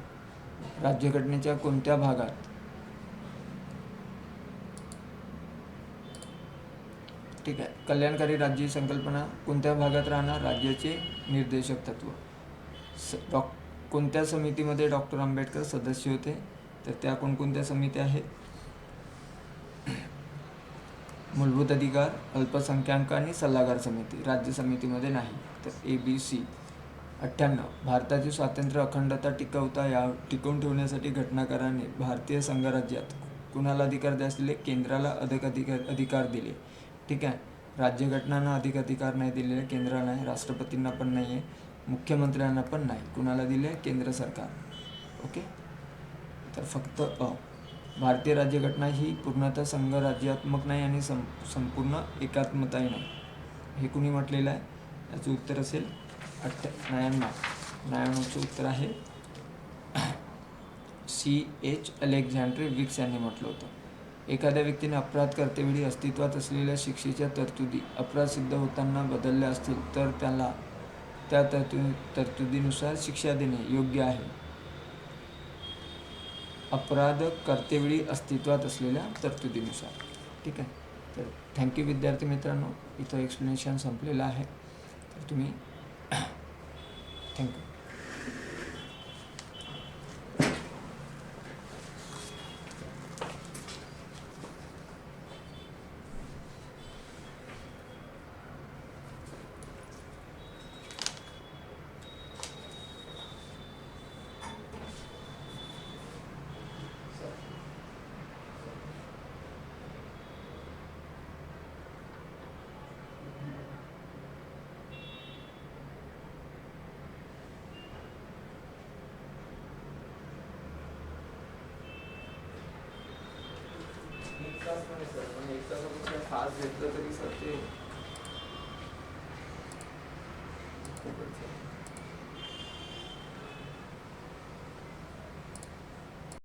राज्यघटनेच्या कोणत्या भागात, ठीक आहे, कल्याणकारी राज्य ही संकल्पना कोणत्या भागात राहणार, राज्याचे निर्देशक तत्व. कोणत्या समितीमध्ये डॉक्टर आंबेडकर सदस्य होते, तर त्या कोणकोणत्या समित्या आहेत, मूलभूत अधिकार, अल्पसंख्याक आणि सल्लागार समिती. राज्य समितीमध्ये नाही, तर ABC. 98, भारताचे स्वातंत्र्य अखंडता टिकवून ठेवण्यासाठी घटनाकाराने भारतीय संघराज्यात कुणाला अधिकार दिले, केंद्राला अधिक अधिकार दिले, ठीक आहे. राज्यघटनांना अधिकार नाही दिलेले, केंद्राला नाही, राष्ट्रपतींना पण नाही आहे, मुख्यमंत्र्यांना पण नाही. कुणाला दिले, केंद्र सरकार. ओके, तर फक्त भारतीय राज्यघटना ही पूर्णतः संघराज्यात्मक नाही आणि संपूर्ण एकात्मताही नाही. हे कुणी म्हटलेलं आहे, याचं उत्तर असेल 99चं उत्तर आहे C.H. अलेक्झांडर विक्स यांनी म्हटलं होतं. एखाद्या व्यक्तीने अपराध करतेवेळी अस्तित्वात असलेल्या शिक्षेच्या तरतुदी अपराध सिद्ध होताना बदलल्या असतील तर त्याला त्या तरतुदीनुसार शिक्षा देणे योग्य आहे. अपराध करतेवेळी अस्तित्वात असलेल्या तरतुदीनुसार, ठीक आहे. तर थँक्यू विद्यार्थी मित्रांनो, इथं एक्सप्लेनेशन संपलेलं आहे. तर तुम्ही थँक्यू. एक तासापेक्षा फास्ट घेतलं तरी सर ते खूपच